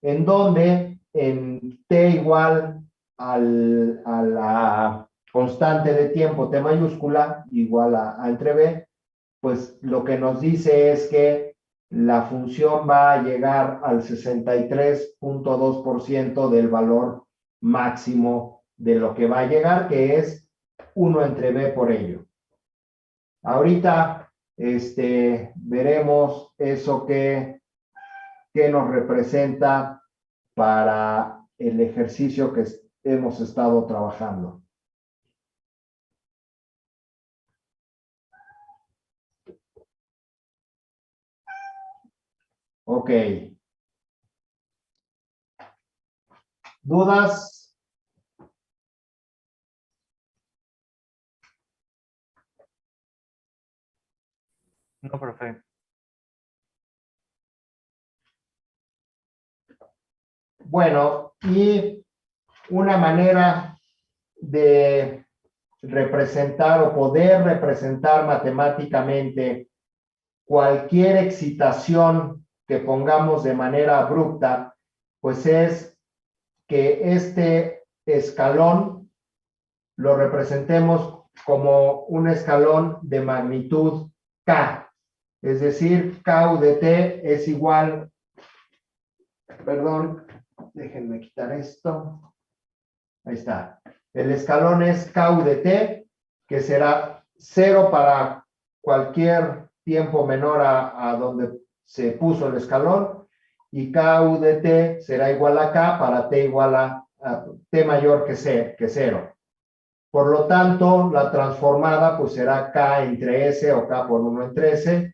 en donde en t igual a la constante de tiempo t mayúscula igual a entre b, pues lo que nos dice es que la función va a llegar al 63.2% del valor máximo de lo que va a llegar, que es 1 entre b por ello. Ahorita veremos eso que nos representa para el ejercicio que hemos estado trabajando. Ok. ¿Dudas? No, profe. Bueno, y una manera de representar o poder representar matemáticamente cualquier excitación que pongamos de manera abrupta, pues es que este escalón lo representemos como un escalón de magnitud K. Es decir, K de T es igual, perdón, déjenme quitar esto. Ahí está. El escalón es K de T, que será 0 para cualquier tiempo menor a donde se puso el escalón, y K de T será igual a K para T igual a T mayor que 0. Por lo tanto, la transformada pues será K entre S o K por 1 entre S,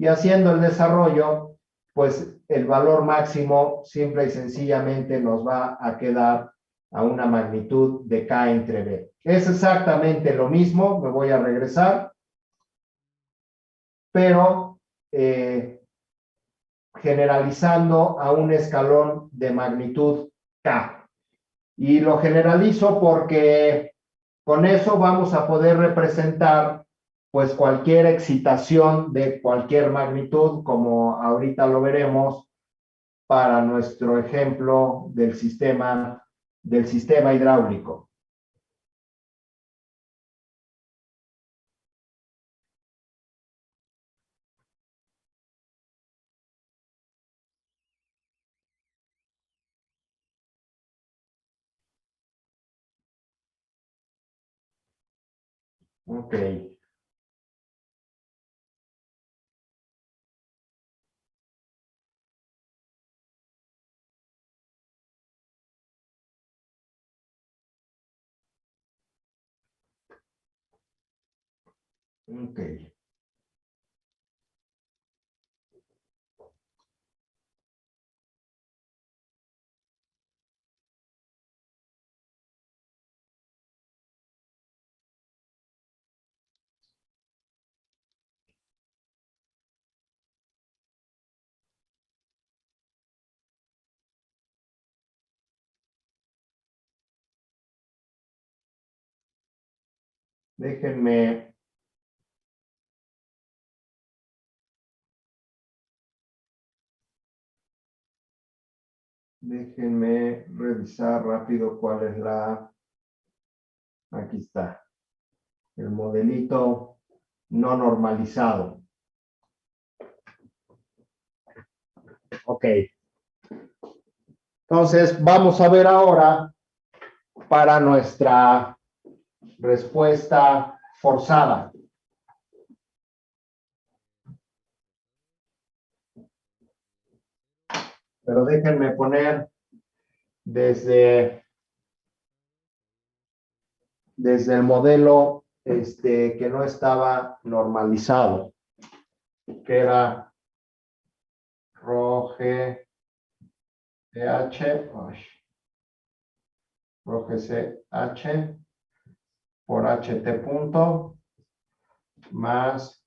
y haciendo el desarrollo, pues el valor máximo simple y sencillamente nos va a quedar a una magnitud de K entre B. Es exactamente lo mismo, me voy a regresar, pero generalizando a un escalón de magnitud K. Y lo generalizo porque con eso vamos a poder representar pues cualquier excitación de cualquier magnitud, como ahorita lo veremos para nuestro ejemplo del sistema hidráulico. Ok. Ok. Déjenme revisar rápido cuál es aquí está, el modelito no normalizado. Ok. Entonces, vamos a ver ahora para nuestra respuesta forzada. Pero déjenme poner desde el modelo que no estaba normalizado, que era ROGE CH por HT punto más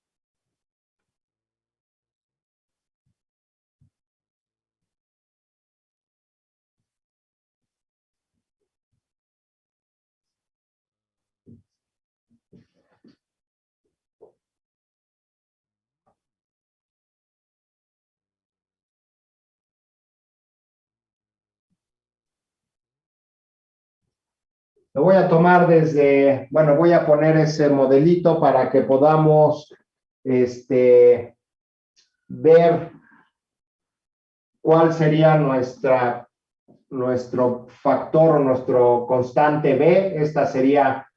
lo voy a tomar bueno, voy a poner ese modelito para que podamos ver cuál sería nuestro factor o nuestro constante B. Esta sería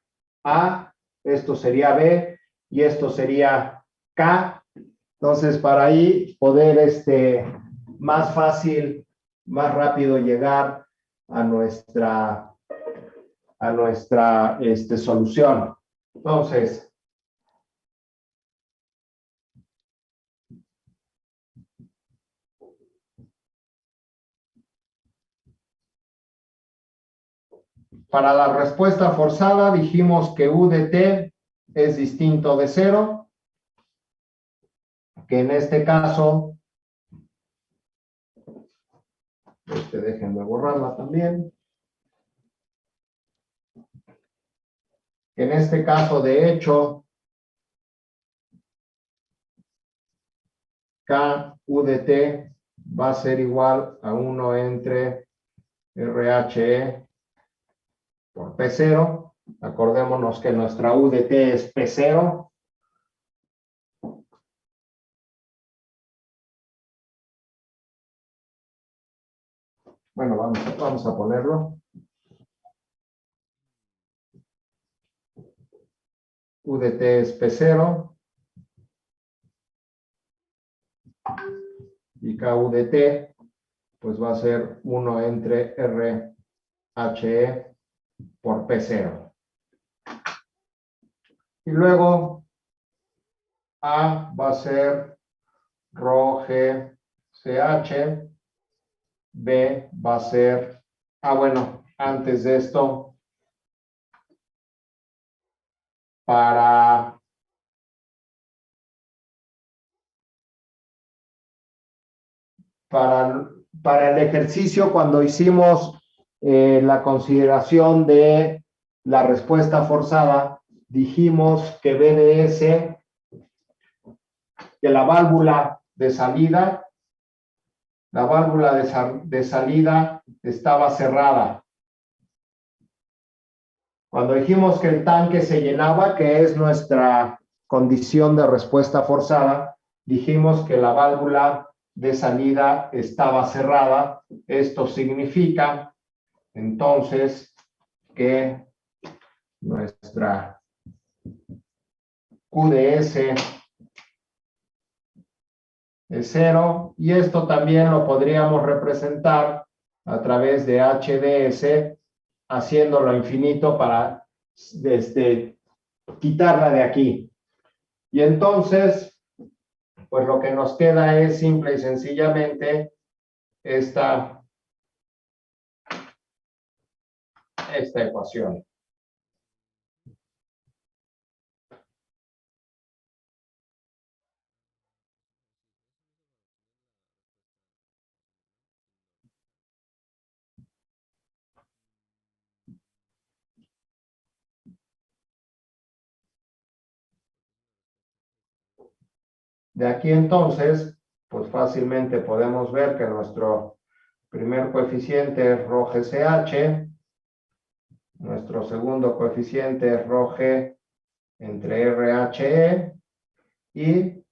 A, esto sería B y esto sería K. Entonces, para ahí poder más fácil, más rápido llegar a nuestra solución. Entonces, para la respuesta forzada dijimos que U de T es distinto de 0. que en este caso, déjenme borrarla también. En este caso, de hecho, K U de T va a ser igual a 1 entre RHE por P0. Acordémonos que nuestra U de T es P0. Bueno, vamos a ponerlo. U de T es P0. Y KU de T, pues va a ser 1 entre RHE por P0. Y luego A va a ser Rho G CH. B va a ser, bueno, antes de esto, para el ejercicio, cuando hicimos la consideración de la respuesta forzada, dijimos que BDS, que la válvula de salida estaba cerrada. Cuando dijimos que el tanque se llenaba, que es nuestra condición de respuesta forzada, dijimos que la válvula de salida estaba cerrada. Esto significa, entonces, que nuestra QDS es 0, y esto también lo podríamos representar a través de HDS, haciéndolo infinito para quitarla de aquí. Y entonces, pues lo que nos queda es simple y sencillamente esta ecuación. De aquí entonces, pues fácilmente podemos ver que nuestro primer coeficiente es Rho GCH, nuestro segundo coeficiente es Rho G entre RHE, y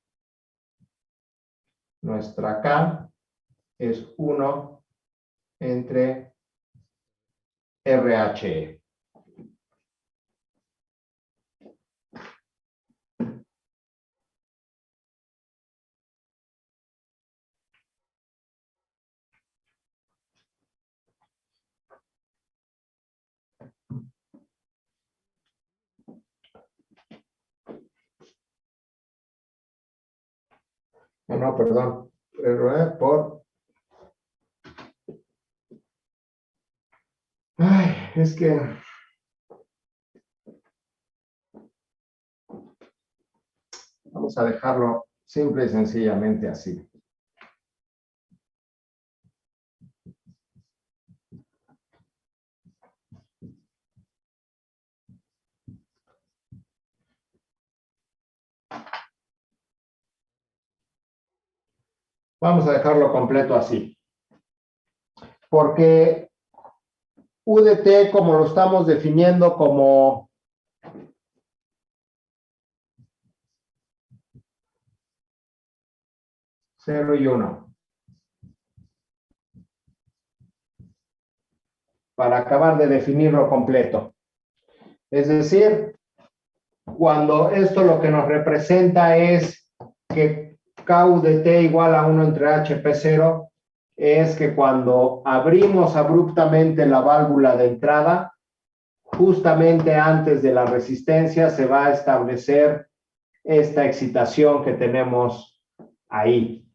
nuestra K es 1 entre RHE. No, perdón, por... es que... Vamos a dejarlo simple y sencillamente así. Vamos a dejarlo completo así. Porque U de T, como lo estamos definiendo como cero y 1. Para acabar de definirlo completo. Es decir, cuando esto lo que nos representa es que KU de T igual a 1 entre HP0, es que cuando abrimos abruptamente la válvula de entrada, justamente antes de la resistencia se va a establecer esta excitación que tenemos ahí.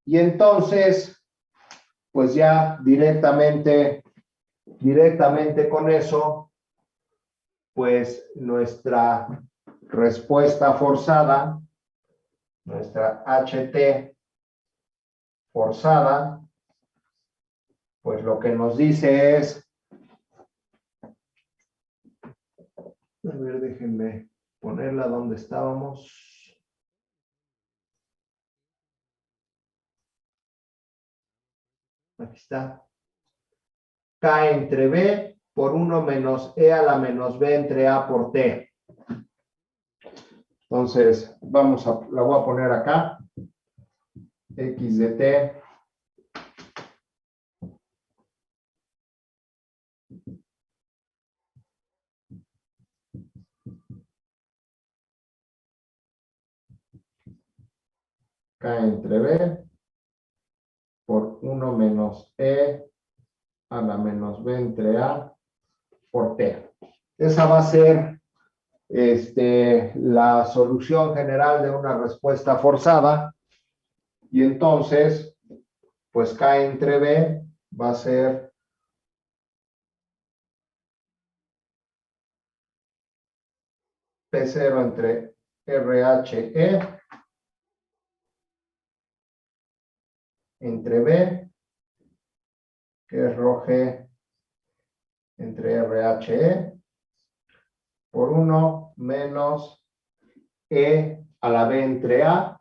Y entonces, pues ya directamente con eso, pues nuestra respuesta forzada, nuestra HT forzada, pues lo que nos dice es, a ver, déjenme ponerla donde estábamos. Aquí está. K entre B por 1 menos E a la menos B entre A por T. Entonces, la voy a poner acá. X de T. K entre B por 1 menos E a la menos B entre A por T. Esa va a ser la solución general de una respuesta forzada. Y entonces, pues K entre B va a ser P0 entre RHE entre B, que es rho G entre RHE, por 1 menos E a la B entre A,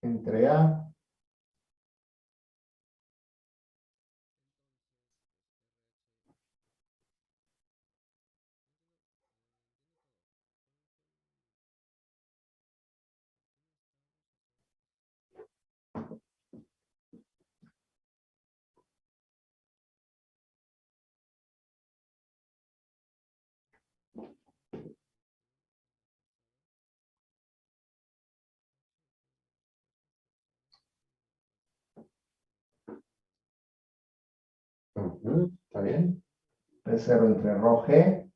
entre A, ¿está bien? P0 entre rho G,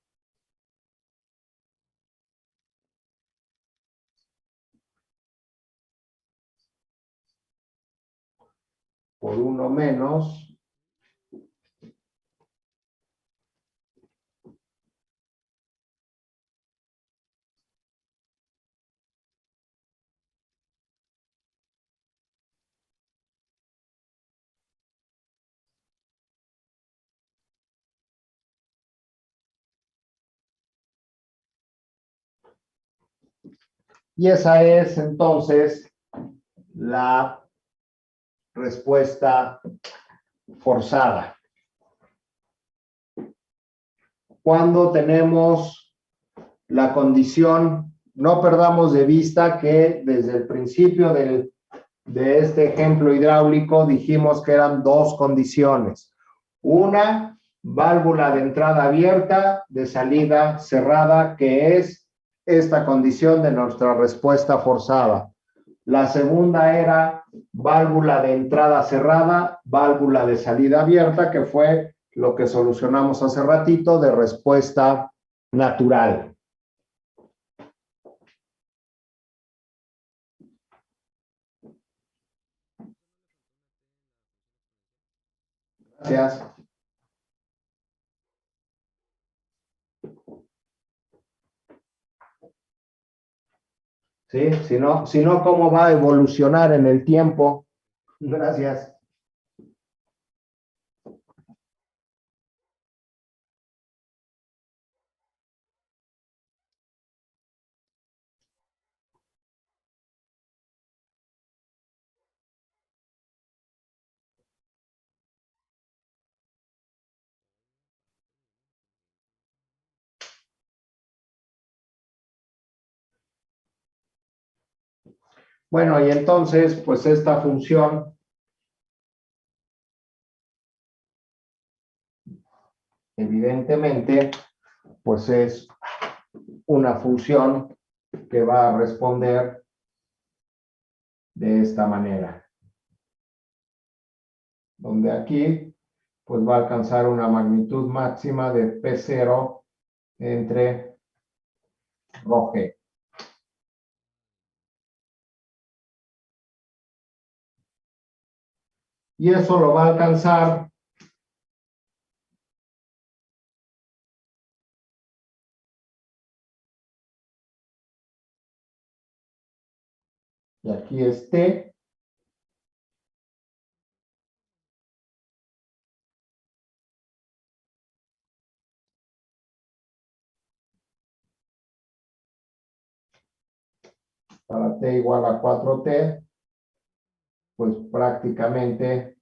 por 1 menos y esa es entonces la respuesta forzada. Cuando tenemos la condición, no perdamos de vista que desde el principio de este ejemplo hidráulico dijimos que eran dos condiciones. Una, válvula de entrada abierta, de salida cerrada, que es esta condición de nuestra respuesta forzada. La segunda era válvula de entrada cerrada, válvula de salida abierta, que fue lo que solucionamos hace ratito de respuesta natural. Gracias. ¿Sí? Si no, ¿cómo va a evolucionar en el tiempo? Gracias. Bueno, y entonces, pues esta función evidentemente, pues es una función que va a responder de esta manera. Donde aquí pues va a alcanzar una magnitud máxima de P0 entre ρg. Y eso lo va a alcanzar y aquí es T. Para T igual a 4T, pues prácticamente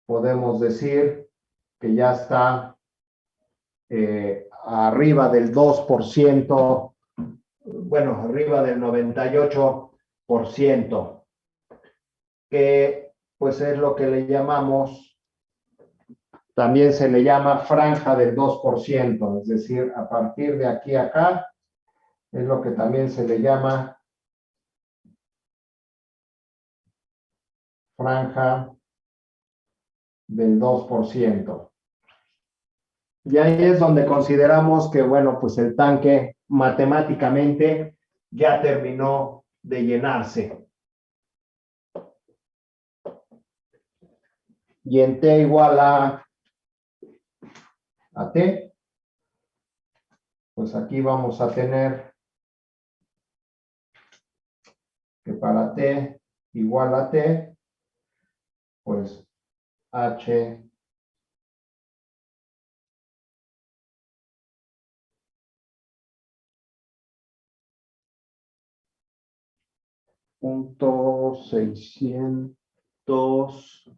podemos decir que ya está arriba del 2%, bueno, arriba del 98%, que pues es lo que le llamamos, también se le llama franja del 2%, es decir, a partir de aquí a acá, es lo que también se le llama franja del 2%. Y ahí es donde consideramos que, bueno, pues el tanque matemáticamente ya terminó de llenarse. Y en T igual a T, pues aquí vamos a tener que para T igual a T, pues H punto 632.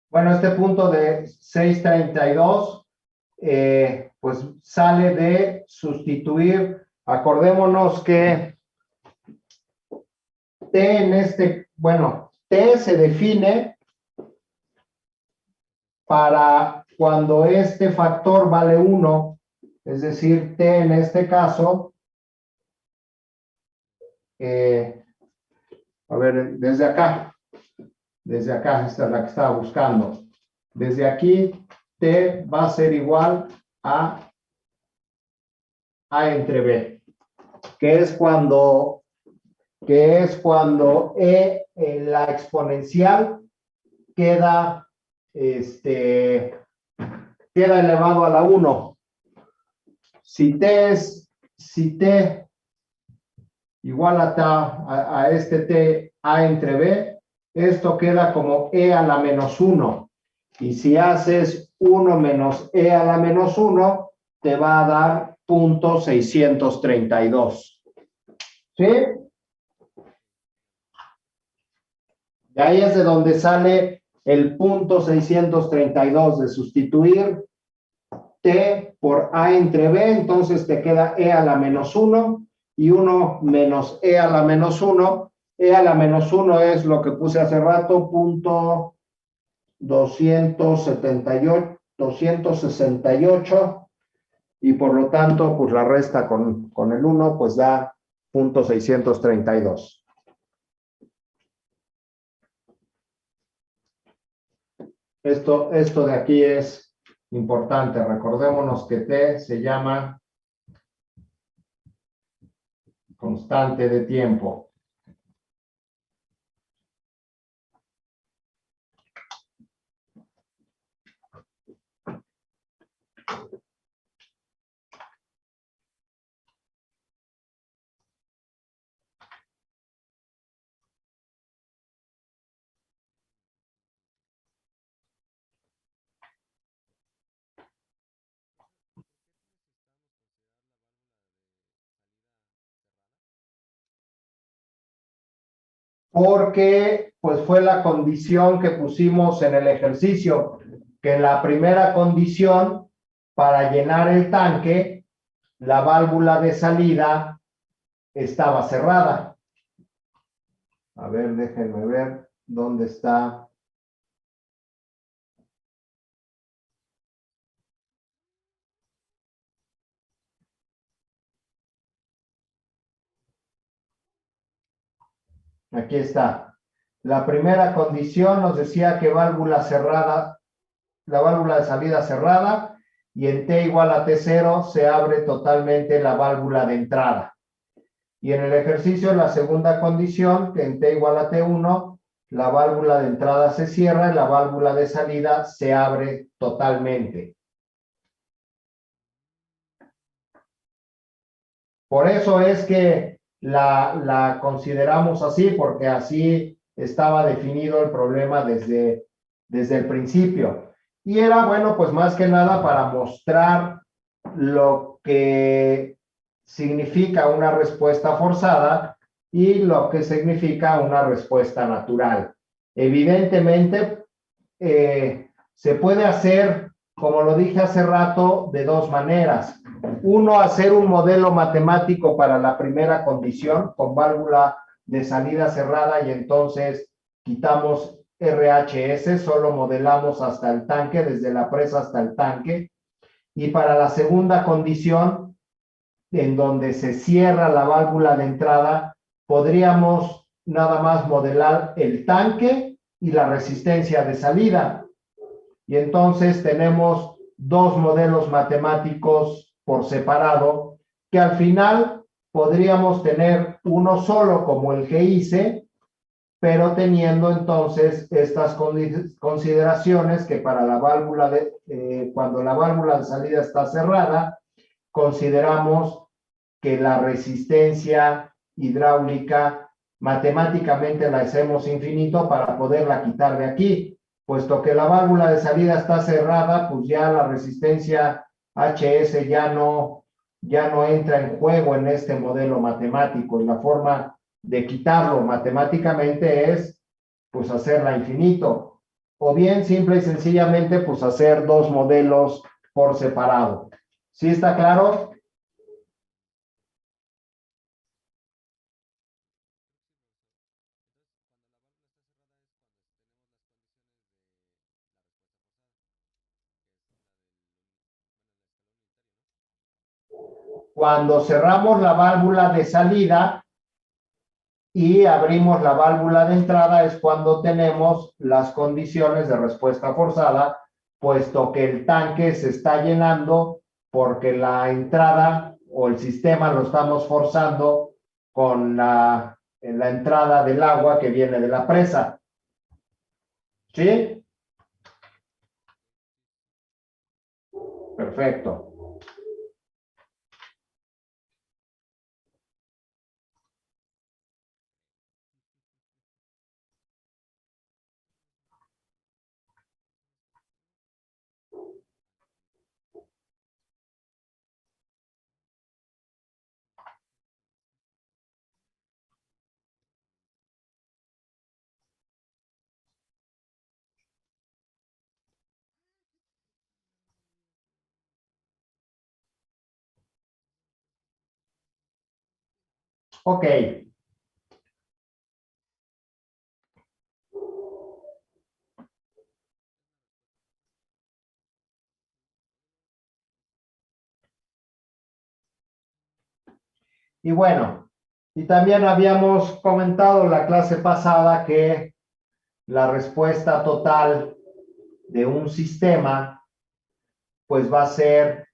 Bueno, este punto de 632, pues sale de sustituir. Acordémonos que T en este, bueno, T se define para cuando este factor vale 1, es decir, T en este caso, a ver, desde acá, esta es la que estaba buscando. Desde aquí, T va a ser igual a A entre B, que es cuando E en la exponencial queda, queda elevado a la 1. Si T igual a este T A entre B, esto queda como E a la menos 1. Y si haces 1 menos E a la menos 1, te va a dar 0.632. ¿Sí? De ahí es de donde sale el 0.632 de sustituir T por A entre B, entonces te queda E a la menos 1 y 1 menos E a la menos 1. E a la menos 1 es lo que puse hace rato, 268, y por lo tanto, pues la resta con el 1, pues da 0.632. Esto de aquí es importante. Recordémonos que T se llama constante de tiempo. porque pues fue la condición que pusimos en el ejercicio, que en la primera condición, para llenar el tanque, la válvula de salida estaba cerrada. A ver, déjenme ver dónde está. Aquí está. La primera condición nos decía que válvula cerrada, la válvula de salida cerrada, y en T igual a T0 se abre totalmente la válvula de entrada. Y en el ejercicio, la segunda condición, que en T igual a T1, la válvula de entrada se cierra y la válvula de salida se abre totalmente. Por eso es que la consideramos así, porque así estaba definido el problema desde el principio. Y era, bueno, pues más que nada para mostrar lo que significa una respuesta forzada y lo que significa una respuesta natural. Evidentemente, se puede hacer, como lo dije hace rato, de dos maneras. Uno, hacer un modelo matemático para la primera condición con válvula de salida cerrada y entonces quitamos RHS, solo modelamos hasta el tanque, desde la presa hasta el tanque. Y para la segunda condición, en donde se cierra la válvula de entrada, podríamos nada más modelar el tanque y la resistencia de salida. Y entonces tenemos dos modelos matemáticos por separado, que al final podríamos tener uno solo como el que hice, pero teniendo entonces estas consideraciones que para la válvula cuando la válvula de salida está cerrada, consideramos que la resistencia hidráulica matemáticamente la hacemos infinito para poderla quitar de aquí. Puesto que la válvula de salida está cerrada, pues ya la resistencia HS ya no entra en juego en este modelo matemático, y la forma de quitarlo matemáticamente es pues hacerla infinito, o bien simple y sencillamente pues hacer dos modelos por separado. ¿Sí está claro? Cuando cerramos la válvula de salida y abrimos la válvula de entrada es cuando tenemos las condiciones de respuesta forzada, puesto que el tanque se está llenando porque la entrada o el sistema lo estamos forzando con la entrada del agua que viene de la presa. ¿Sí? Perfecto. Ok. Y bueno, y también habíamos comentado en la clase pasada que la respuesta total de un sistema pues va a ser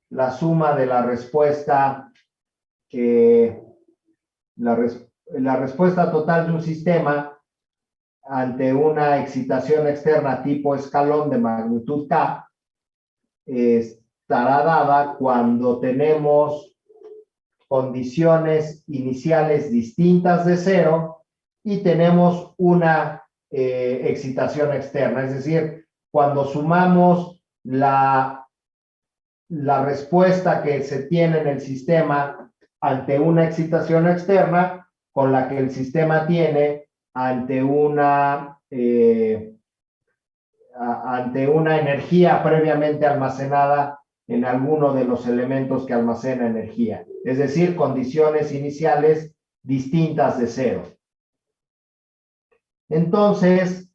la suma de la respuesta, la respuesta total de un sistema ante una excitación externa tipo escalón de magnitud K, estará dada cuando tenemos condiciones iniciales distintas de cero y tenemos una excitación externa, es decir, cuando sumamos la respuesta que se tiene en el sistema ante una excitación externa con la que el sistema tiene ante ante una energía previamente almacenada en alguno de los elementos que almacena energía. Es decir, condiciones iniciales distintas de cero. Entonces,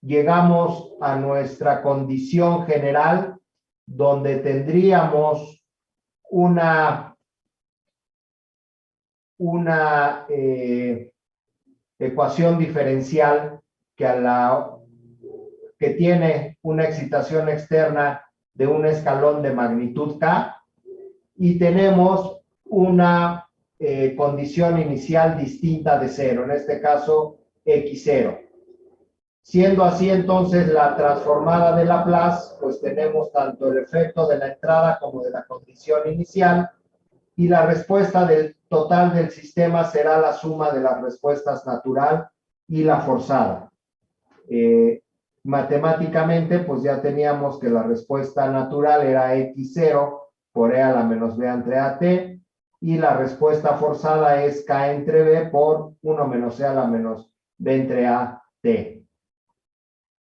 llegamos a nuestra condición general, donde tendríamos una ecuación diferencial que tiene una excitación externa de un escalón de magnitud K, y tenemos una condición inicial distinta de cero, en este caso X0. Siendo así, entonces, la transformada de Laplace, pues tenemos tanto el efecto de la entrada como de la condición inicial, y la respuesta del total del sistema será la suma de las respuestas natural y la forzada. Matemáticamente, pues ya teníamos que la respuesta natural era X0 por E a la menos B entre AT, y la respuesta forzada es K entre B por 1 menos E a la menos B entre AT.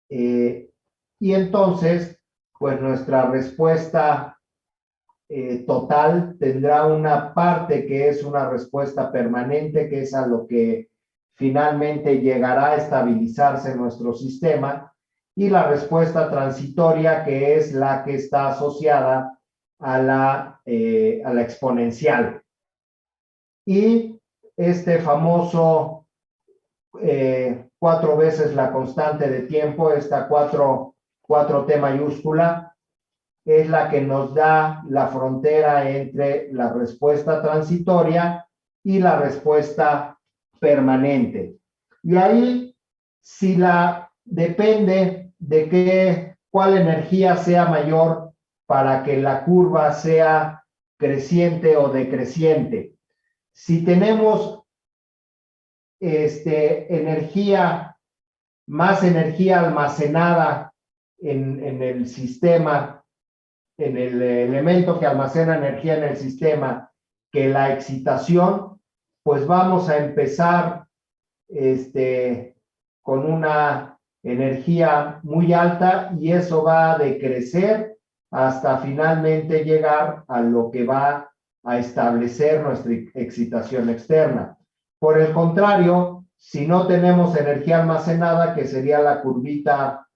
Y entonces, pues nuestra respuesta total tendrá una parte que es una respuesta permanente, que es a lo que finalmente llegará a estabilizarse nuestro sistema, y la respuesta transitoria, que es la que está asociada a la exponencial. Y este famoso 4 veces la constante de tiempo, esta 4T mayúscula, es la que nos da la frontera entre la respuesta transitoria y la respuesta permanente. Y ahí, si depende de cuál energía sea mayor para que la curva sea creciente o decreciente. Si tenemos más energía almacenada en el sistema, en el elemento que almacena energía en el sistema, que la excitación, pues vamos a empezar con una energía muy alta, y eso va a decrecer hasta finalmente llegar a lo que va a establecer nuestra excitación externa. Por el contrario, si no tenemos energía almacenada, que sería la curvita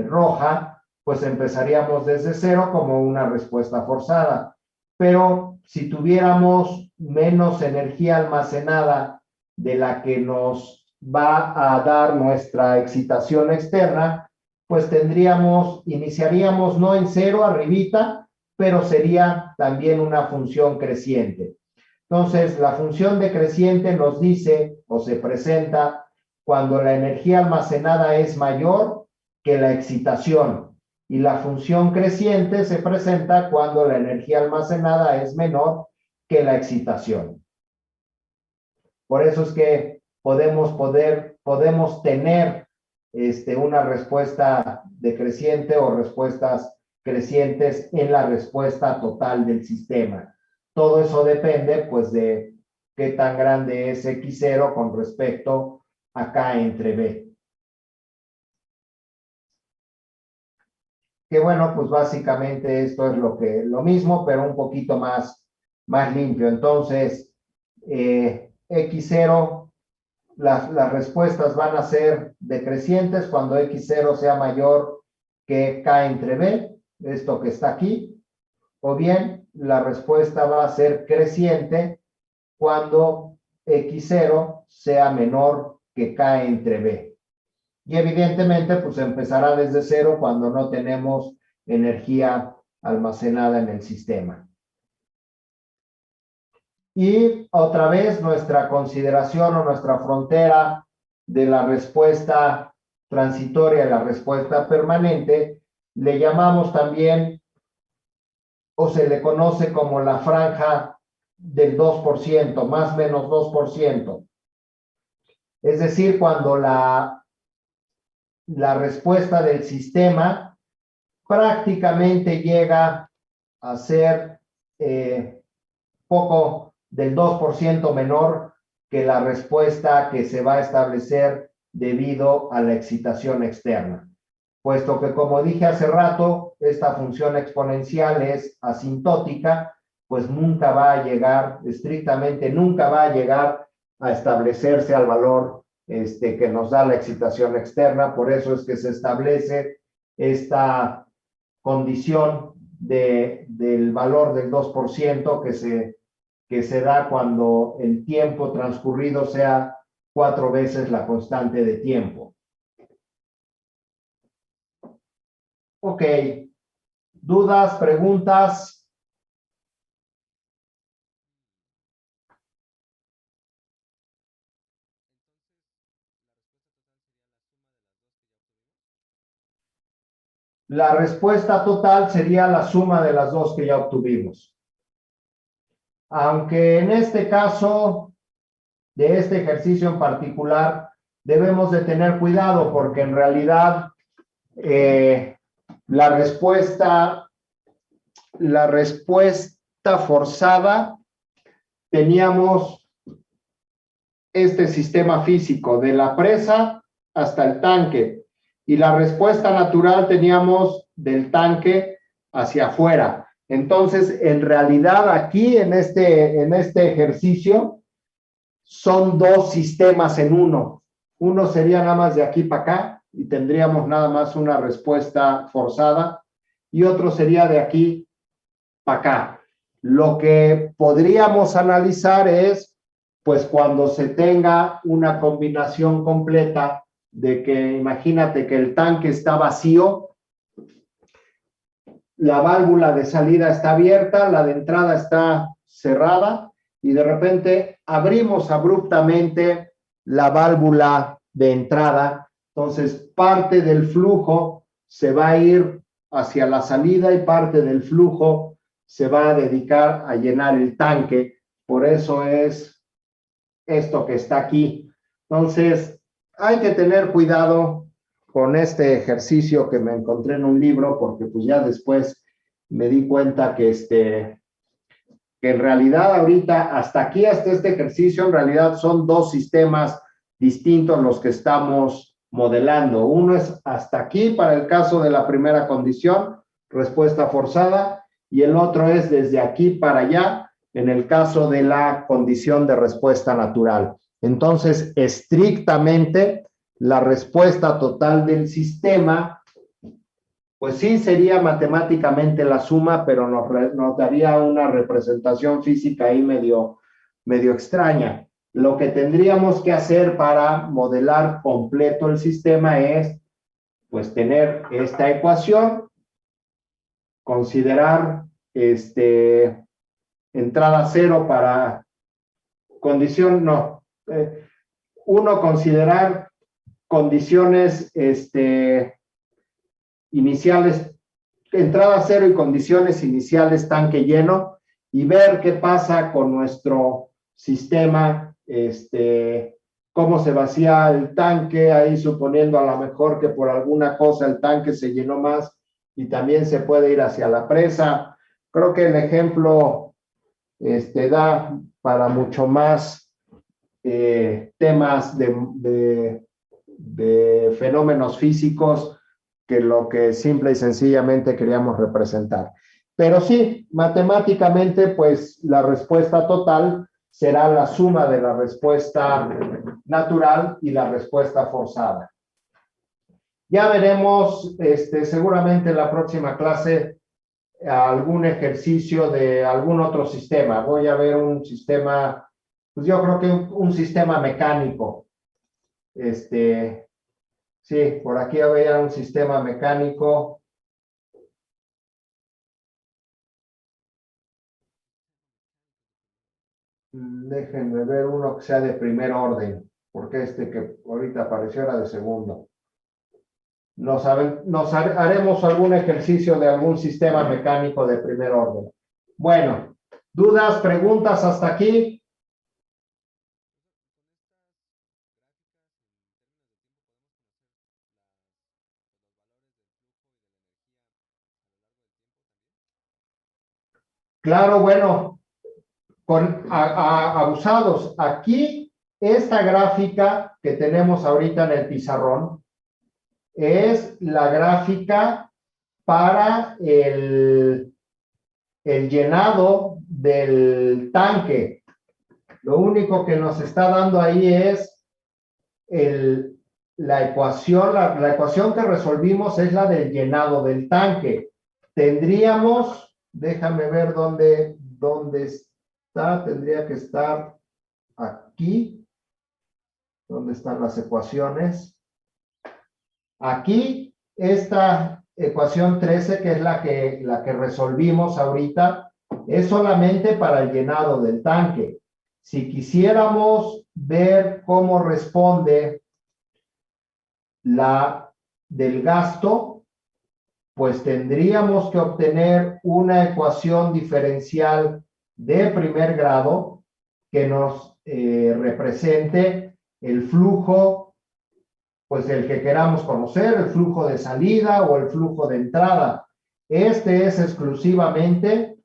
roja, pues empezaríamos desde cero como una respuesta forzada. Pero si tuviéramos menos energía almacenada de la que nos va a dar nuestra excitación externa, pues iniciaríamos no en cero arribita, pero sería también una función creciente. Entonces, la función decreciente nos dice o se presenta cuando la energía almacenada es mayor que la excitación, y la función creciente se presenta cuando la energía almacenada es menor que la excitación. Por eso es que podemos tener una respuesta decreciente o respuestas crecientes en la respuesta total del sistema. Todo eso depende, pues, de qué tan grande es X0 con respecto a K entre B. Que bueno, pues básicamente esto es lo mismo, pero un poquito más limpio. Entonces, X0, las respuestas van a ser decrecientes cuando X0 sea mayor que K entre B, esto que está aquí, o bien la respuesta va a ser creciente cuando X0 sea menor que K entre B. Y evidentemente, pues empezará desde cero cuando no tenemos energía almacenada en el sistema. Y otra vez, nuestra consideración o nuestra frontera de la respuesta transitoria y la respuesta permanente, le llamamos también, o se le conoce como la franja del 2%, más o menos 2%. Es decir, cuando la respuesta del sistema prácticamente llega a ser poco del 2% menor que la respuesta que se va a establecer debido a la excitación externa. Puesto que, como dije hace rato, esta función exponencial es asintótica, pues nunca va a llegar, estrictamente nunca va a llegar a establecerse al valor que nos da la excitación externa. Por eso es que se establece esta condición del valor del 2% que se da cuando el tiempo transcurrido sea 4 veces la constante de tiempo. Ok. ¿Dudas, preguntas? La respuesta total sería la suma de las dos que ya obtuvimos. Aunque en este caso, de este ejercicio en particular, debemos de tener cuidado porque en realidad la respuesta forzada, teníamos este sistema físico de la presa hasta el tanque, y la respuesta natural teníamos del tanque hacia afuera. Entonces, en realidad aquí en este ejercicio son dos sistemas en uno. Uno sería nada más de aquí para acá y tendríamos nada más una respuesta forzada, y otro sería de aquí para acá. Lo que podríamos analizar es, pues, cuando se tenga una combinación completa de que, imagínate que el tanque está vacío, la válvula de salida está abierta, la de entrada está cerrada, y de repente abrimos abruptamente la válvula de entrada. Entonces, parte del flujo se va a ir hacia la salida y parte del flujo se va a dedicar a llenar el tanque. Por eso es esto que está aquí. Entonces, hay que tener cuidado con este ejercicio que me encontré en un libro, porque pues ya después me di cuenta que que en realidad ahorita, hasta aquí, hasta este ejercicio, en realidad son dos sistemas distintos los que estamos modelando. Uno es hasta aquí para el caso de la primera condición, respuesta forzada, y el otro es desde aquí para allá en el caso de la condición de respuesta natural. Entonces, estrictamente, la respuesta total del sistema, pues sí sería matemáticamente la suma, pero nos daría una representación física ahí medio extraña. Lo que tendríamos que hacer para modelar completo el sistema es, pues, tener esta ecuación, considerar entrada cero para condición, no, uno, considerar condiciones iniciales, entrada cero y condiciones iniciales tanque lleno, y ver qué pasa con nuestro sistema, cómo se vacía el tanque, ahí suponiendo a lo mejor que por alguna cosa el tanque se llenó más y también se puede ir hacia la presa. Creo que el ejemplo da para mucho más temas de fenómenos físicos que lo que simple y sencillamente queríamos representar. Pero sí, matemáticamente, pues la respuesta total será la suma de la respuesta natural y la respuesta forzada. Ya veremos seguramente en la próxima clase algún ejercicio de algún otro sistema. Voy a ver un sistema, pues yo creo que un sistema mecánico. Sí, por aquí había un sistema mecánico. Déjenme ver uno que sea de primer orden, porque que ahorita apareció era de segundo. Haremos algún ejercicio de algún sistema mecánico de primer orden. Bueno, ¿dudas, preguntas hasta aquí? Claro, bueno, abusados. Aquí esta gráfica que tenemos ahorita en el pizarrón es la gráfica para el llenado del tanque. Lo único que nos está dando ahí es la ecuación. La ecuación que resolvimos es la del llenado del tanque. Tendríamos, déjame ver dónde está, tendría que estar aquí, ¿dónde están las ecuaciones? Aquí, esta ecuación 13, que es la que resolvimos ahorita, es solamente para el llenado del tanque. Si quisiéramos ver cómo responde la del gasto, pues tendríamos que obtener una ecuación diferencial de primer grado que nos represente el flujo, pues el que queramos conocer, el flujo de salida o el flujo de entrada. Este es exclusivamente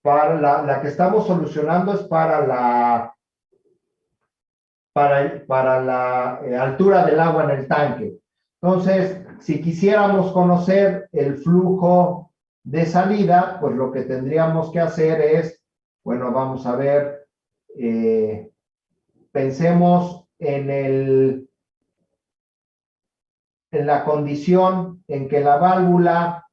para la que estamos solucionando, es para la altura del agua en el tanque. Entonces, si quisiéramos conocer el flujo de salida, pues lo que tendríamos que hacer es, bueno, vamos a ver, pensemos en la condición en que la válvula,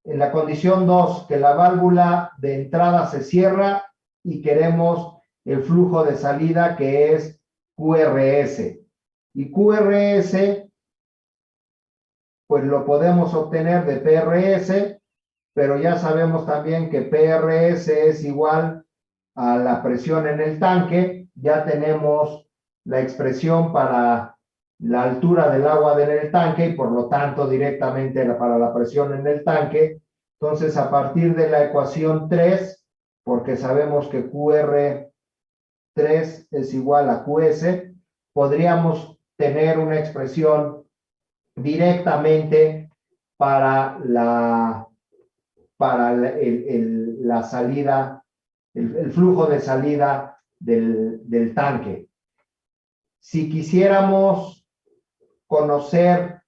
en la condición 2, que la válvula de entrada se cierra y queremos el flujo de salida que es QRS. Y QRS, pues lo podemos obtener de PRS, pero ya sabemos también que PRS es igual a la presión en el tanque. Ya tenemos la expresión para la altura del agua en el tanque y por lo tanto directamente para la presión en el tanque. Entonces, a partir de la ecuación 3, porque sabemos que QR3 es igual a QS, podríamos tener una expresión directamente para la salida, el flujo de salida del tanque. Si quisiéramos conocer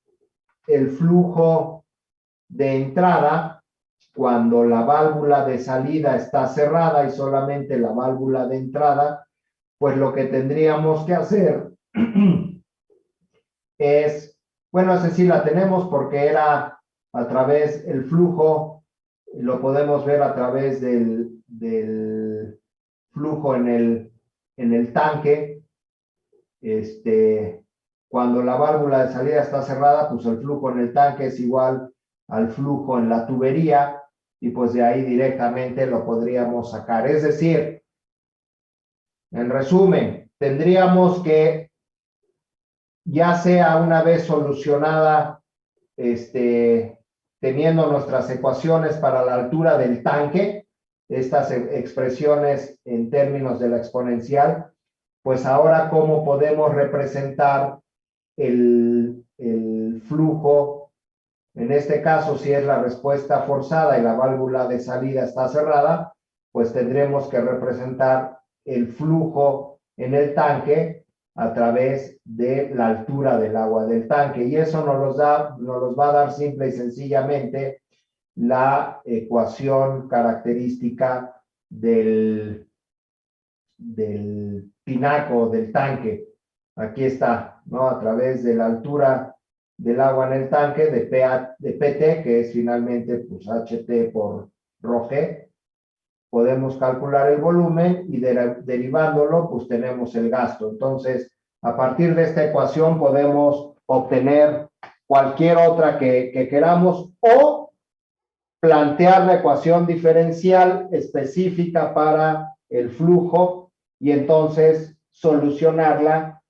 el flujo de entrada, cuando la válvula de salida está cerrada y solamente la válvula de entrada, pues lo que tendríamos que hacer es, bueno, esa sí la tenemos porque era a través, el flujo, lo podemos ver a través del flujo en el tanque. Cuando la válvula de salida está cerrada, pues el flujo en el tanque es igual al flujo en la tubería y pues de ahí directamente lo podríamos sacar. Es decir, en resumen, tendríamos que, ya sea una vez solucionada, teniendo nuestras ecuaciones para la altura del tanque, estas expresiones en términos de la exponencial, pues ahora cómo podemos representar el flujo. En este caso, si es la respuesta forzada y la válvula de salida está cerrada, pues tendremos que representar el flujo en el tanque a través de la altura del agua del tanque. Y eso nos los va a dar simple y sencillamente la ecuación característica del tinaco, del tanque. Aquí está, ¿no? A través de la altura del agua en el tanque, de PT, que es finalmente pues HT por ρg, podemos calcular el volumen y derivándolo, pues tenemos el gasto. Entonces, a partir de esta ecuación podemos obtener cualquier otra que queramos o plantear la ecuación diferencial específica para el flujo y entonces solucionarla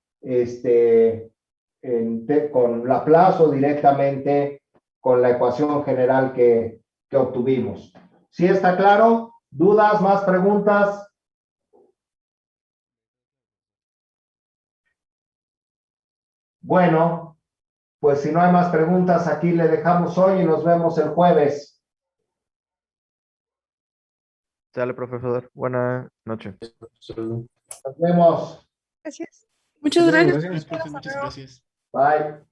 con Laplace o directamente con la ecuación general que obtuvimos. ¿Sí está claro? ¿Dudas? ¿Más preguntas? Bueno, pues si no hay más preguntas, aquí le dejamos hoy y nos vemos el jueves. Sale, profesor. Buenas noches. Nos vemos. Muchas gracias. Gracias, profe, muchas gracias. Bye.